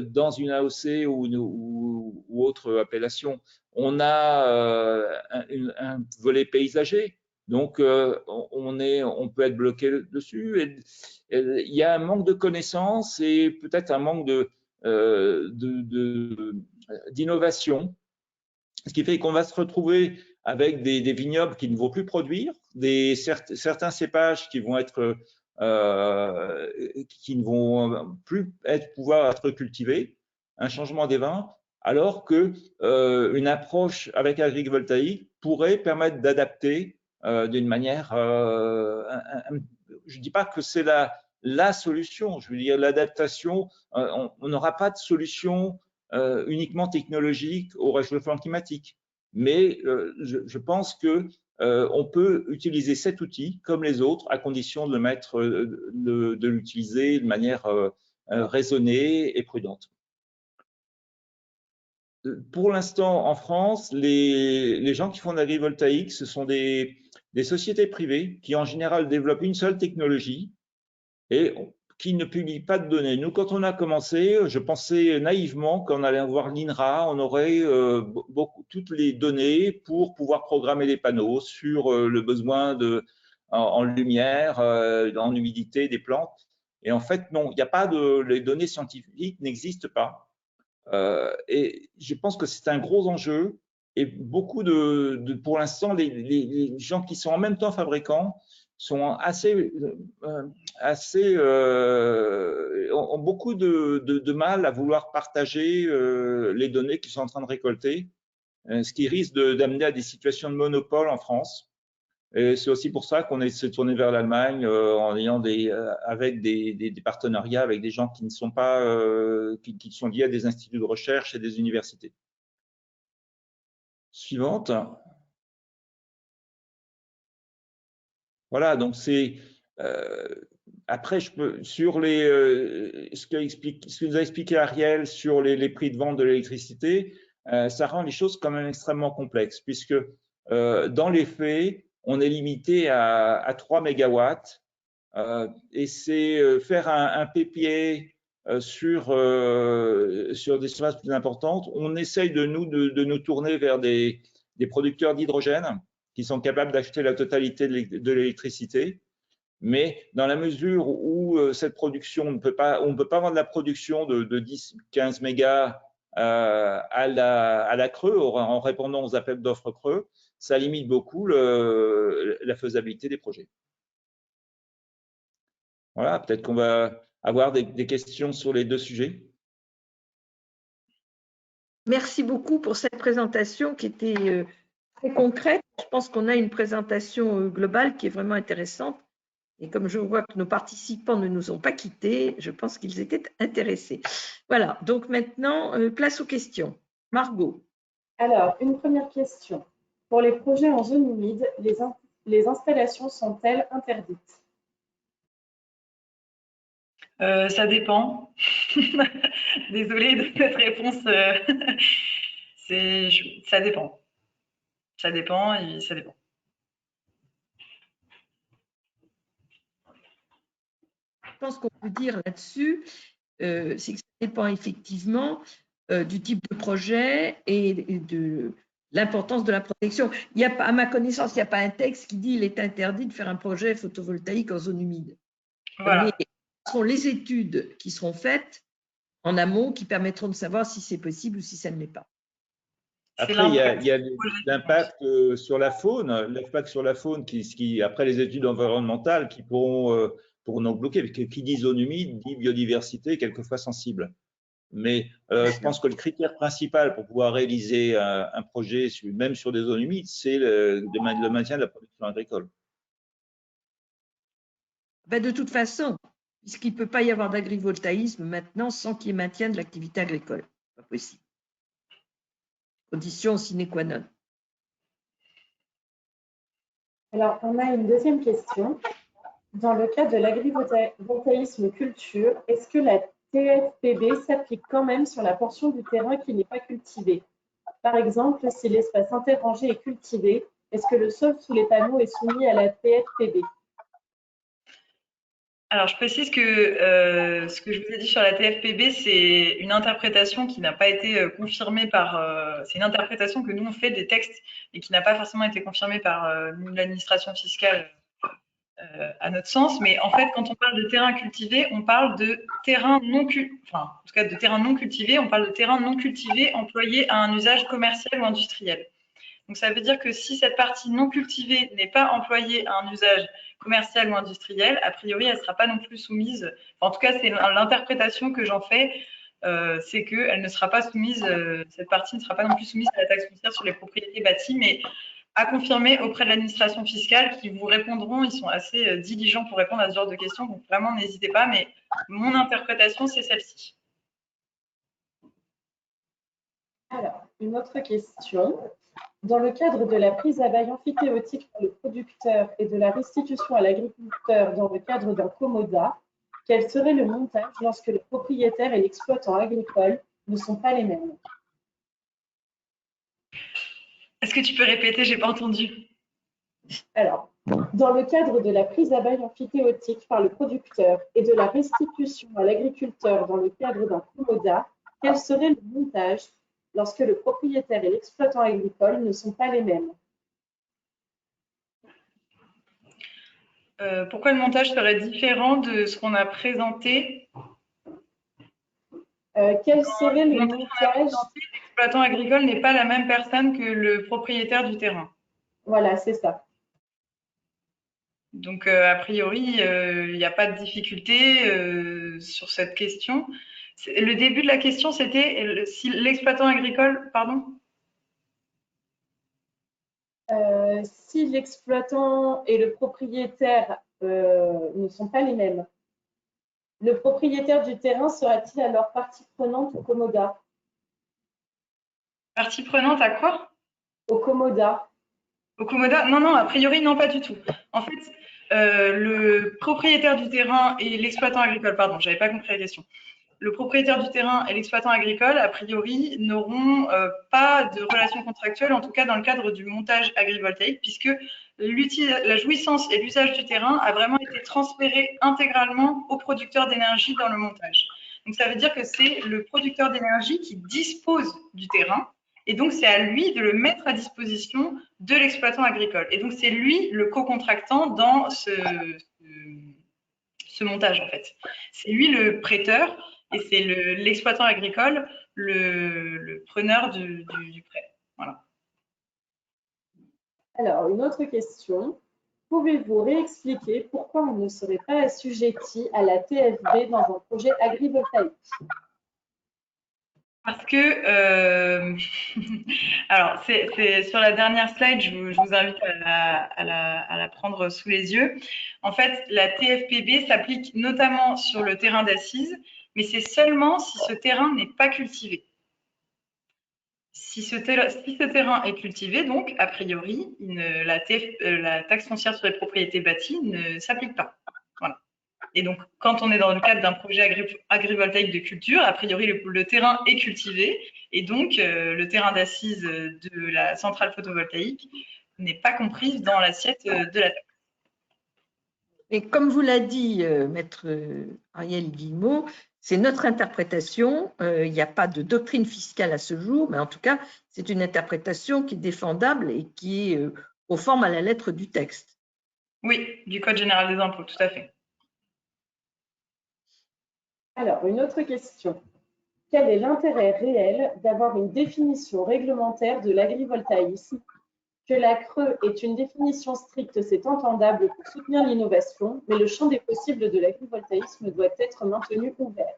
dans une AOC ou autre appellation, on a un volet paysager. Donc, on peut être bloqué dessus. Et il y a un manque de connaissances et peut-être un manque d'innovation, ce qui fait qu'on va se retrouver avec des vignobles qui ne vont plus produire, certains cépages qui vont être qui ne vont plus pouvoir être cultivés, un changement des vins, alors que une approche avec l'agrivoltaïque pourrait permettre d'adapter d'une manière, je ne dis pas que c'est la solution, je veux dire l'adaptation, on n'aura pas de solution uniquement technologique au réchauffement climatique, mais je pense que on peut utiliser cet outil comme les autres à condition de l'utiliser de manière raisonnée et prudente. Pour l'instant, en France, les gens qui font de l'agrivoltaïque, ce sont des sociétés privées qui, en général, développent une seule technologie et qui ne publient pas de données. Nous, quand on a commencé, je pensais naïvement qu'en allant voir l'INRA, on aurait toutes les données pour pouvoir programmer les panneaux sur le besoin en lumière, en humidité des plantes. Et en fait, non, il n'y a pas les données scientifiques n'existent pas. Et je pense que c'est un gros enjeu. Et beaucoup pour l'instant, les gens qui sont en même temps fabricants sont ont beaucoup de mal à vouloir partager les données qu'ils sont en train de récolter, ce qui risque d'amener à des situations de monopole en France. Et c'est aussi pour ça qu'on essaie de se tourner vers l'Allemagne en ayant avec des partenariats avec des gens qui ne sont pas, qui sont liés à des instituts de recherche et des universités. Suivante. Voilà, donc c'est après sur ce que nous a expliqué Ariel sur les prix de vente de l'électricité, ça rend les choses quand même extrêmement complexes puisque dans les faits, on est limité à 3 mégawatts et c'est faire un PPA sur des surfaces plus importantes. On essaye de nous tourner vers des producteurs d'hydrogène qui sont capables d'acheter la totalité de l'électricité. Mais dans la mesure où cette production, on ne peut pas vendre la production de 10-15 mégas à la creux en répondant aux appels d'offres creux, ça limite beaucoup la faisabilité des projets. Voilà, peut-être qu'on va avoir des questions sur les deux sujets. Merci beaucoup pour cette présentation qui était très concrète. Je pense qu'on a une présentation globale qui est vraiment intéressante. Et comme je vois que nos participants ne nous ont pas quittés, je pense qu'ils étaient intéressés. Voilà, donc maintenant, place aux questions. Margot. Alors, une première question. Pour les projets en zone humide, les installations sont-elles interdites? Ça dépend. Désolée de cette réponse. Ça dépend. Ça dépend et ça dépend. Je pense qu'on peut dire là-dessus, c'est que ça dépend effectivement du type de projet et de l'importance de la protection. Il y a pas, à ma connaissance, il n'y a pas un texte qui dit qu'il est interdit de faire un projet photovoltaïque en zone humide. Voilà. Mais ce sont les études qui seront faites en amont qui permettront de savoir si c'est possible ou si ça ne l'est pas. Après, il y a l'impact sur la faune, qui, après les études environnementales, qui pourront nous bloquer. Parce que qui dit zone humide dit biodiversité, quelquefois sensible. Mais je pense que le critère principal pour pouvoir réaliser un projet, même sur des zones humides, c'est le maintien de la production agricole. Ben de toute façon, puisqu'il ne peut pas y avoir d'agrivoltaïsme maintenant sans qu'il y ait maintien de l'activité agricole. Pas possible. Condition sine qua non. Alors, on a une deuxième question. Dans le cas de l'agrivoltaïsme culture, est-ce que la TFPB s'applique quand même sur la portion du terrain qui n'est pas cultivée? Par exemple, si l'espace interrangé est cultivé, est-ce que le sol sous les panneaux est soumis à la TFPB? Alors, je précise que ce que je vous ai dit sur la TFPB, c'est une interprétation qui n'a pas été confirmée par. C'est une interprétation que nous on fait des textes et qui n'a pas forcément été confirmée par l'administration fiscale à notre sens. Mais en fait, quand on parle de terrain cultivé, on parle de terrain non cultivé. Enfin, en tout cas, de terrain non cultivé, on parle de terrain non cultivé employé à un usage commercial ou industriel. Donc, ça veut dire que si cette partie non cultivée n'est pas employée à un usage commercial ou industriel, a priori, elle ne sera pas non plus soumise. En tout cas, c'est l'interprétation que j'en fais, c'est qu'elle ne sera pas soumise, cette partie ne sera pas non plus soumise à la taxe foncière sur les propriétés bâties, mais à confirmer auprès de l'administration fiscale qui vous répondront. Ils sont assez diligents pour répondre à ce genre de questions, donc vraiment, n'hésitez pas. Mais mon interprétation, c'est celle-ci. Alors, une autre question. Dans le cadre de la prise à bail amphithéotique pour le producteur et de la restitution à l'agriculteur dans le cadre d'un COMODA, quel serait le montage lorsque le propriétaire et l'exploitant agricole ne sont pas les mêmes? Est-ce que tu peux répéter? J'ai pas entendu. Alors, dans le cadre de la prise à bail amphithéotique par le producteur et de la restitution à l'agriculteur dans le cadre d'un COMODA, quel serait le montage lorsque le propriétaire et l'exploitant agricole ne sont pas les mêmes? Pourquoi le montage serait différent de ce qu'on a présenté? Quel serait le montage? L'exploitant agricole n'est pas la même personne que le propriétaire du terrain. Voilà, c'est ça. Donc, a priori, il n'y a pas de difficulté sur cette question. Le début de la question, c'était si l'exploitant agricole, pardon? Si l'exploitant et le propriétaire ne sont pas les mêmes, le propriétaire du terrain sera-t-il alors partie prenante au commodat? Partie prenante à quoi? Au commodat. Au commodat? Non, non, a priori, non, pas du tout. En fait, le propriétaire du terrain et l'exploitant agricole, pardon, j'avais pas compris la question. Le propriétaire du terrain et l'exploitant agricole, a priori, n'auront pas de relation contractuelle, en tout cas dans le cadre du montage agrivoltaïque, puisque la jouissance et l'usage du terrain a vraiment été transféré intégralement au producteur d'énergie dans le montage. Donc ça veut dire que c'est le producteur d'énergie qui dispose du terrain, et donc c'est à lui de le mettre à disposition de l'exploitant agricole. Et donc c'est lui le co-contractant dans ce montage en fait. C'est lui le prêteur et c'est l'exploitant agricole le preneur du prêt. Voilà. Alors, une autre question. Pouvez-vous réexpliquer pourquoi on ne serait pas assujetti à la TFB dans un projet agrivoltaïque? Parce que, alors, c'est sur la dernière slide, je vous invite à la prendre sous les yeux. En fait, la TFPB s'applique notamment sur le terrain d'assises, mais c'est seulement si ce terrain n'est pas cultivé. Si ce terrain est cultivé, donc, a priori, la taxe foncière sur les propriétés bâties ne s'applique pas. Voilà. Et donc, quand on est dans le cadre d'un projet agrivoltaïque de culture, a priori, le terrain est cultivé et donc le terrain d'assises de la centrale photovoltaïque n'est pas comprise dans l'assiette de la taxe. Et comme vous l'a dit maître Ariel Guillemot, c'est notre interprétation. Il n'y a pas de doctrine fiscale à ce jour, mais en tout cas, c'est une interprétation qui est défendable et qui est conforme à la lettre du texte. Oui, du Code général des impôts, tout à fait. Alors, une autre question. Quel est l'intérêt réel d'avoir une définition réglementaire de l'agrivoltaïsme? Que la CRE est une définition stricte, c'est entendable pour soutenir l'innovation, mais le champ des possibles de l'agrivoltaïsme doit être maintenu ouvert.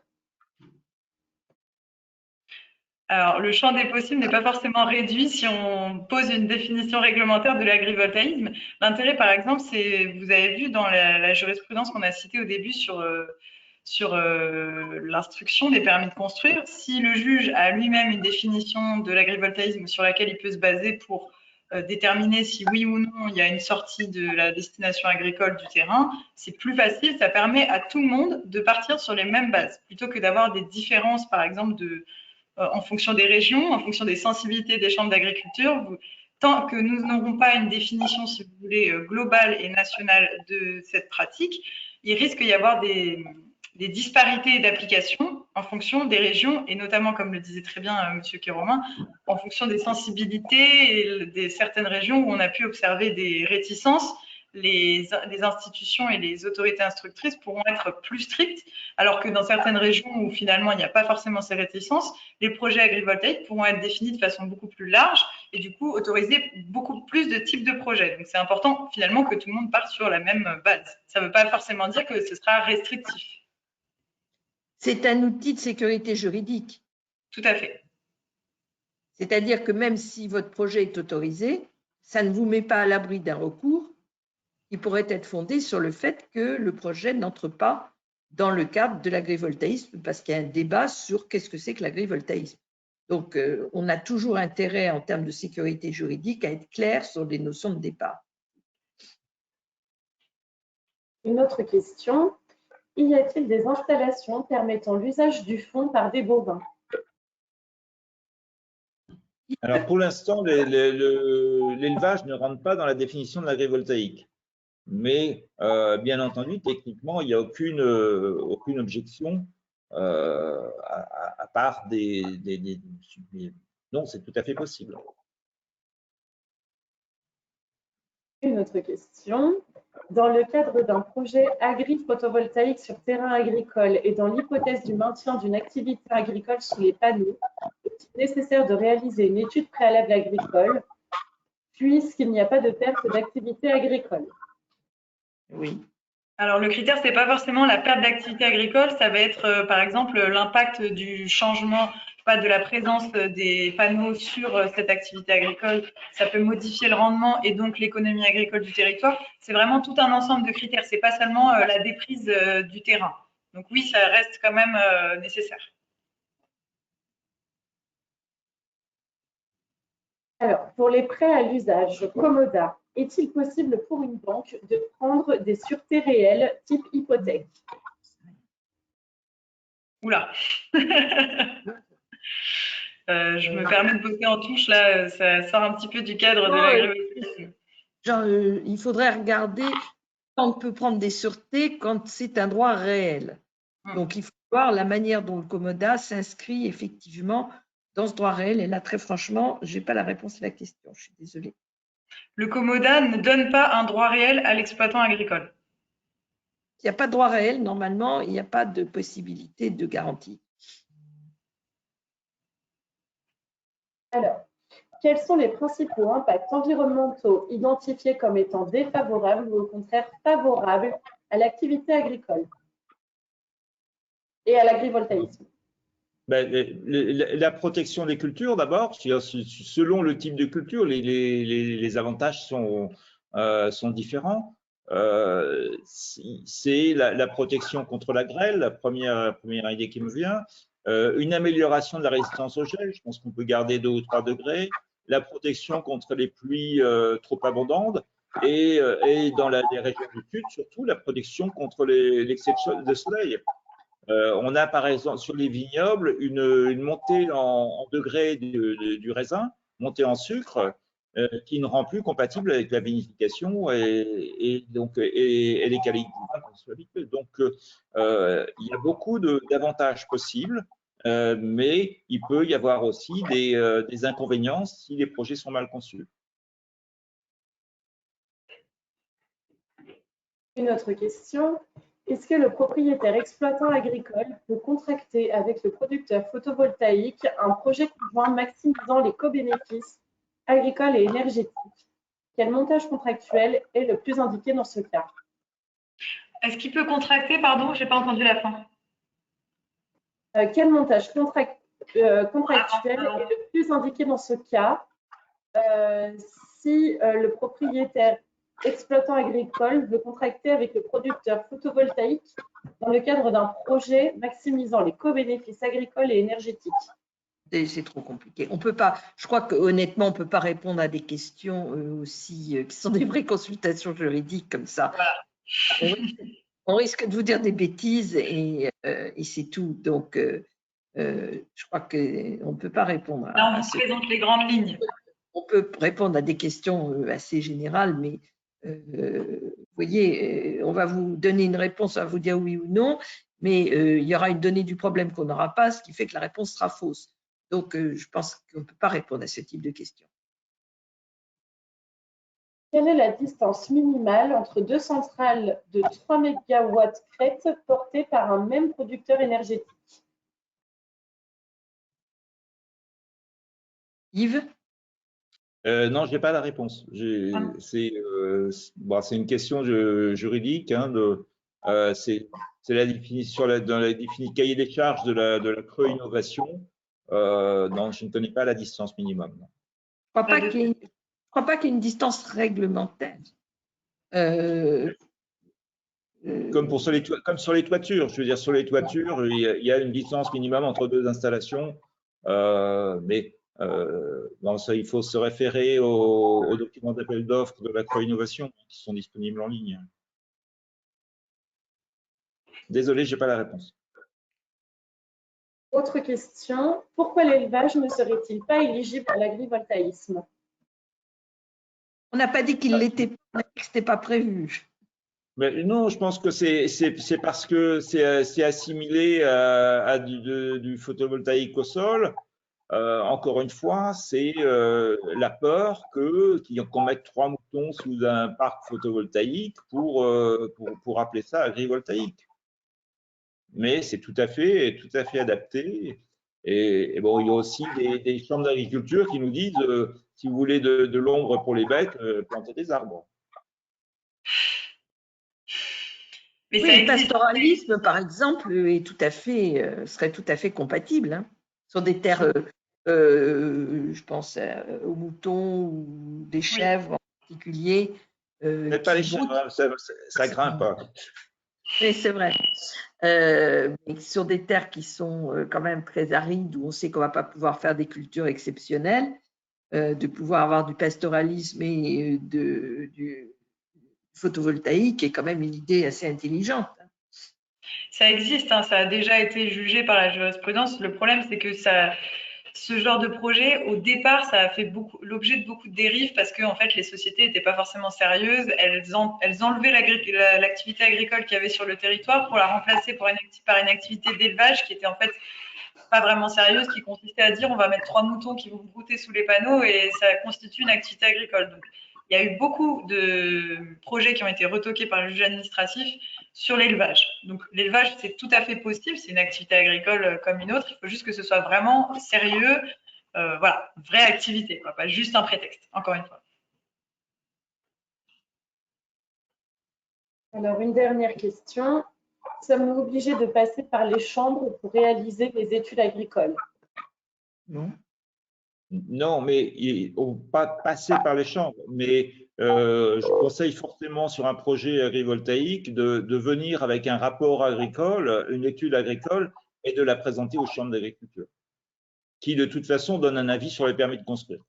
Alors, le champ des possibles n'est pas forcément réduit si on pose une définition réglementaire de l'agrivoltaïsme. L'intérêt, par exemple, c'est, vous avez vu dans la jurisprudence qu'on a citée au début sur l'instruction des permis de construire, si le juge a lui-même une définition de l'agrivoltaïsme sur laquelle il peut se baser pour déterminer si oui ou non il y a une sortie de la destination agricole du terrain, c'est plus facile, ça permet à tout le monde de partir sur les mêmes bases, plutôt que d'avoir des différences, par exemple, en fonction des régions, en fonction des sensibilités des chambres d'agriculture. Tant que nous n'aurons pas une définition, si vous voulez, globale et nationale de cette pratique, il risque d'y avoir des disparités d'application en fonction des régions et notamment, comme le disait très bien M. Kéromin, en fonction des sensibilités et des certaines régions où on a pu observer des réticences. Les institutions et les autorités instructrices pourront être plus strictes, alors que dans certaines régions où finalement il n'y a pas forcément ces réticences, les projets agrivoltaïques pourront être définis de façon beaucoup plus large et du coup autoriser beaucoup plus de types de projets. Donc c'est important finalement que tout le monde parte sur la même base. Ça ne veut pas forcément dire que ce sera restrictif. C'est un outil de sécurité juridique. Tout à fait. C'est-à-dire que même si votre projet est autorisé, ça ne vous met pas à l'abri d'un recours qui pourrait être fondé sur le fait que le projet n'entre pas dans le cadre de l'agrivoltaïsme, parce qu'il y a un débat sur qu'est-ce que c'est que l'agrivoltaïsme. Donc, on a toujours intérêt, en termes de sécurité juridique, à être clair sur les notions de départ. Une autre question. Y a-t-il des installations permettant l'usage du fond par des bovins? Alors, pour l'instant, l'élevage ne rentre pas dans la définition de l'agrivoltaïque. Mais, bien entendu, techniquement, il n'y a aucune objection, à part non, c'est tout à fait possible. Une autre question. Dans le cadre d'un projet agri-photovoltaïque sur terrain agricole et dans l'hypothèse du maintien d'une activité agricole sous les panneaux, est-il nécessaire de réaliser une étude préalable agricole puisqu'il n'y a pas de perte d'activité agricole? Oui. Alors, le critère, c'est pas forcément la perte d'activité agricole, ça va être, par exemple, l'impact du changement, pas de la présence des panneaux sur cette activité agricole. Ça peut modifier le rendement et donc l'économie agricole du territoire. C'est vraiment tout un ensemble de critères. C'est pas seulement la déprise du terrain. Donc oui, ça reste quand même nécessaire. Alors, pour les prêts à l'usage, Comoda, est-il possible pour une banque de prendre des sûretés réelles type hypothèque? Oula. Je me permets de botter en touche, là, ça sort un petit peu du cadre de l'agrivoltaïsme. Il faudrait regarder quand on peut prendre des sûretés quand c'est un droit réel. Donc, il faut voir la manière dont le Comoda s'inscrit effectivement dans ce droit réel. Et là, très franchement, je n'ai pas la réponse à la question. Je suis désolée. Le Comoda ne donne pas un droit réel à l'exploitant agricole. Il n'y a pas de droit réel, normalement, il n'y a pas de possibilité de garantie. Alors, quels sont les principaux impacts environnementaux identifiés comme étant défavorables ou au contraire favorables à l'activité agricole et à l'agrivoltaïsme? La protection des cultures, d'abord, selon le type de culture, les avantages sont différents. C'est la protection contre la grêle, la première idée qui me vient. Une amélioration de la résistance au gel, je pense qu'on peut garder 2 ou 3 degrés. La protection contre les pluies trop abondantes. Et dans les régions du sud, surtout, la protection contre l'excès de soleil. On a par exemple sur les vignobles une montée en degrés du raisin, montée en sucre, qui ne rend plus compatible avec la vinification et les qualités qu'on soit habitué. Donc, il y a beaucoup d'avantages possibles, mais il peut y avoir aussi des inconvénients si les projets sont mal conçus. Une autre question. Est-ce que le propriétaire exploitant agricole peut contracter avec le producteur photovoltaïque un projet conjoint maximisant les co-bénéfices agricoles et énergétiques? Quel montage contractuel est le plus indiqué dans ce cas? Est-ce qu'il peut contracter, pardon, j'ai pas entendu la fin. Quel montage contractuel est le plus indiqué dans ce cas si le propriétaire exploitant agricole veut contracter avec le producteur photovoltaïque dans le cadre d'un projet maximisant les co-bénéfices agricoles et énergétiques? C'est trop compliqué. On peut pas, je crois qu'honnêtement, on ne peut pas répondre à des questions aussi qui sont des vraies consultations juridiques comme ça. Voilà. On risque de vous dire des bêtises et c'est tout. Donc, je crois qu'on ne peut pas répondre à Là, on vous présente les grandes lignes. On peut répondre à des questions assez générales, mais vous voyez, on va vous donner une réponse, on va vous dire oui ou non, mais il y aura une donnée du problème qu'on n'aura pas, ce qui fait que la réponse sera fausse. Donc, je pense qu'on ne peut pas répondre à ce type de questions. Quelle est la distance minimale entre deux centrales de 3 MW crête portées par un même producteur énergétique? Yves? Non, je n'ai pas la réponse. C'est une question juridique. Hein, c'est la définition dans la cahier des charges de la Creux Innovation. Non, je ne connais pas la distance minimum. Je ne crois pas qu'il y ait une distance réglementaire. Comme sur les toitures, je veux dire, sur les toitures, il y a une distance minimum entre 2 installations, mais non, ça, il faut se référer aux documents d'appel d'offres de la Creux Innovation qui sont disponibles en ligne. Désolé, je n'ai pas la réponse. Autre question, pourquoi l'élevage ne serait-il pas éligible à l'agrivoltaïsme? On n'a pas dit qu'il l'était, que ce n'était pas prévu. Mais non, je pense que c'est parce que c'est assimilé à du photovoltaïque au sol. encore une fois, c'est la peur qu'on mette 3 moutons sous un parc photovoltaïque pour appeler ça agrivoltaïque. Mais c'est tout à fait adapté. Et bon, il y a aussi des chambres d'agriculture qui nous disent si vous voulez de l'ombre pour les bêtes, plantez des arbres. Mais oui, le pastoralisme, par exemple, serait tout à fait compatible hein, sur des terres, je pense aux moutons ou des chèvres en particulier. Mais pas les chèvres, ça grimpe pas. Oui, c'est vrai. Mais sur des terres qui sont quand même très arides, où on sait qu'on ne va pas pouvoir faire des cultures exceptionnelles, de pouvoir avoir du pastoralisme et du photovoltaïque est quand même une idée assez intelligente. Ça existe, hein, ça a déjà été jugé par la jurisprudence. Le problème, c'est que ce genre de projet, au départ, ça a fait l'objet de beaucoup de dérives parce que en fait, les sociétés n'étaient pas forcément sérieuses. Elles enlevaient l'activité agricole qu'il y avait sur le territoire pour la remplacer par une activité d'élevage qui était en fait pas vraiment sérieuse, qui consistait à dire on va mettre 3 moutons qui vont brouter sous les panneaux et ça constitue une activité agricole. Donc, il y a eu beaucoup de projets qui ont été retoqués par le juge administratif sur l'élevage. Donc, l'élevage, c'est tout à fait possible, c'est une activité agricole comme une autre, il faut juste que ce soit vraiment sérieux, voilà, vraie activité, quoi, pas juste un prétexte, encore une fois. Alors, une dernière question. Sommes-nous obligés de passer par les chambres pour réaliser les études agricoles? Non. Non, mais il ne faut pas passer par les chambres. Mais je conseille fortement sur un projet agrivoltaïque de venir avec un rapport agricole, une étude agricole, et de la présenter aux chambres d'agriculture, qui de toute façon donnent un avis sur les permis de construire.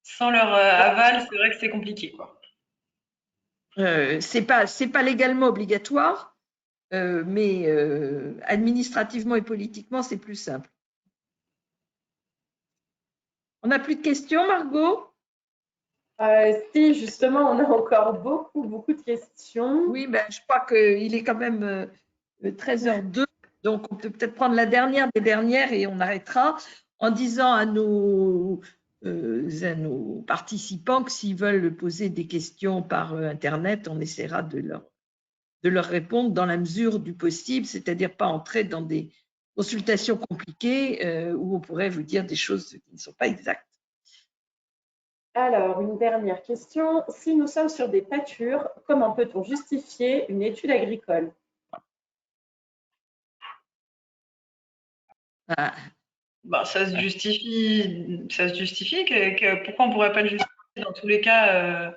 Sans leur aval, c'est vrai que c'est compliqué, quoi. C'est pas légalement obligatoire, mais administrativement et politiquement, c'est plus simple. On n'a plus de questions, Margot? Si, justement, on a encore beaucoup de questions. Oui, ben, je crois qu'il est quand même 13h02, donc on peut peut-être prendre la dernière des dernières et on arrêtera en disant à nos participants que s'ils veulent poser des questions par Internet, on essaiera de leur répondre dans la mesure du possible, c'est-à-dire pas entrer dans des consultations compliquées où on pourrait vous dire des choses qui ne sont pas exactes. Alors, une dernière question. Si nous sommes sur des pâtures, comment peut-on justifier une étude agricole? Ah. Bah, ça se justifie. Pourquoi on ne pourrait pas le justifier? Dans tous les cas,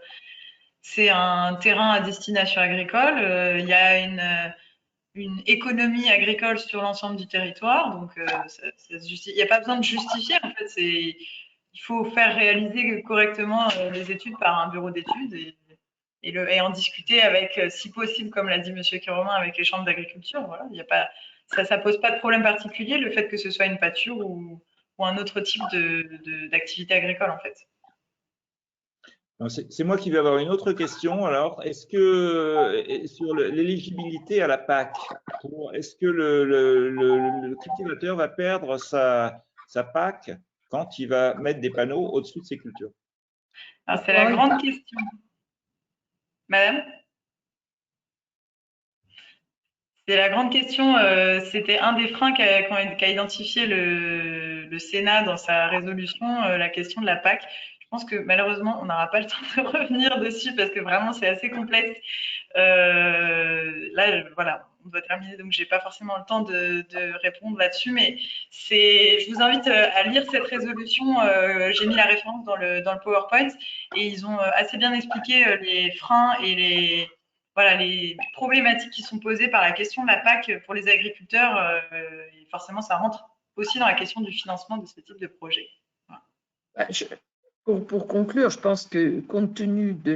c'est un terrain à destination agricole. Il y a une économie agricole sur l'ensemble du territoire, donc il n'y a pas besoin de justifier. En fait, il faut faire réaliser correctement les études par un bureau d'études et en discuter avec, si possible, comme l'a dit M. Kéromain, avec les chambres d'agriculture. Voilà, il y a pas, ça pose pas de problème particulier, le fait que ce soit une pâture ou un autre type d'activité agricole, en fait. C'est moi qui vais avoir une autre question. Alors, est-ce que sur l'éligibilité à la PAC, est-ce que le cultivateur va perdre sa PAC quand il va mettre des panneaux au-dessus de ses cultures? C'est la grande question. Madame? C'est la grande question. C'était un des freins qu'a identifié le Sénat dans sa résolution, la question de la PAC. Je pense que malheureusement, on n'aura pas le temps de revenir dessus parce que vraiment, c'est assez complexe. Là, voilà, on doit terminer, donc j'ai pas forcément le temps de répondre là-dessus, mais je vous invite à lire cette résolution. J'ai mis la référence dans le PowerPoint et ils ont assez bien expliqué les freins et les problématiques qui sont posées par la question de la PAC pour les agriculteurs. Et forcément, ça rentre aussi dans la question du financement de ce type de projet. Voilà. Pour conclure, je pense que compte tenu de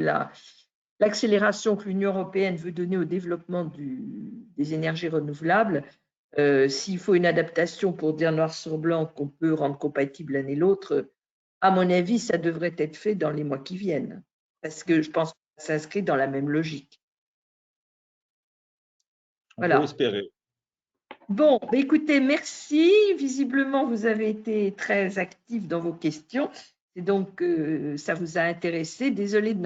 l'accélération que l'Union européenne veut donner au développement des énergies renouvelables, s'il faut une adaptation pour dire noir sur blanc qu'on peut rendre compatible l'un et l'autre, à mon avis, ça devrait être fait dans les mois qui viennent, parce que je pense que ça s'inscrit dans la même logique. On peut espérer. Bon, bah, écoutez, merci. Visiblement, vous avez été très actifs dans vos questions. Et donc, ça vous a intéressé. Désolée de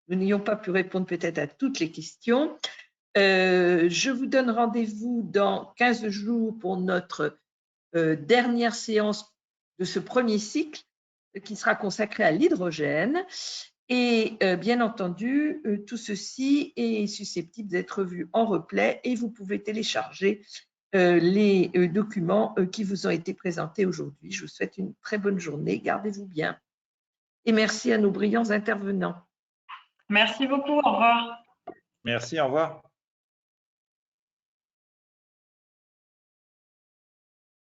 nous n'ayons pas pu répondre peut-être à toutes les questions. Je vous donne rendez-vous dans 15 jours pour notre dernière séance de ce premier cycle qui sera consacré à l'hydrogène. Et bien entendu, tout ceci est susceptible d'être vu en replay et vous pouvez télécharger les documents qui vous ont été présentés aujourd'hui. Je vous souhaite une très bonne journée. Gardez-vous bien. Et merci à nos brillants intervenants. Merci beaucoup. Au revoir. Merci, au revoir.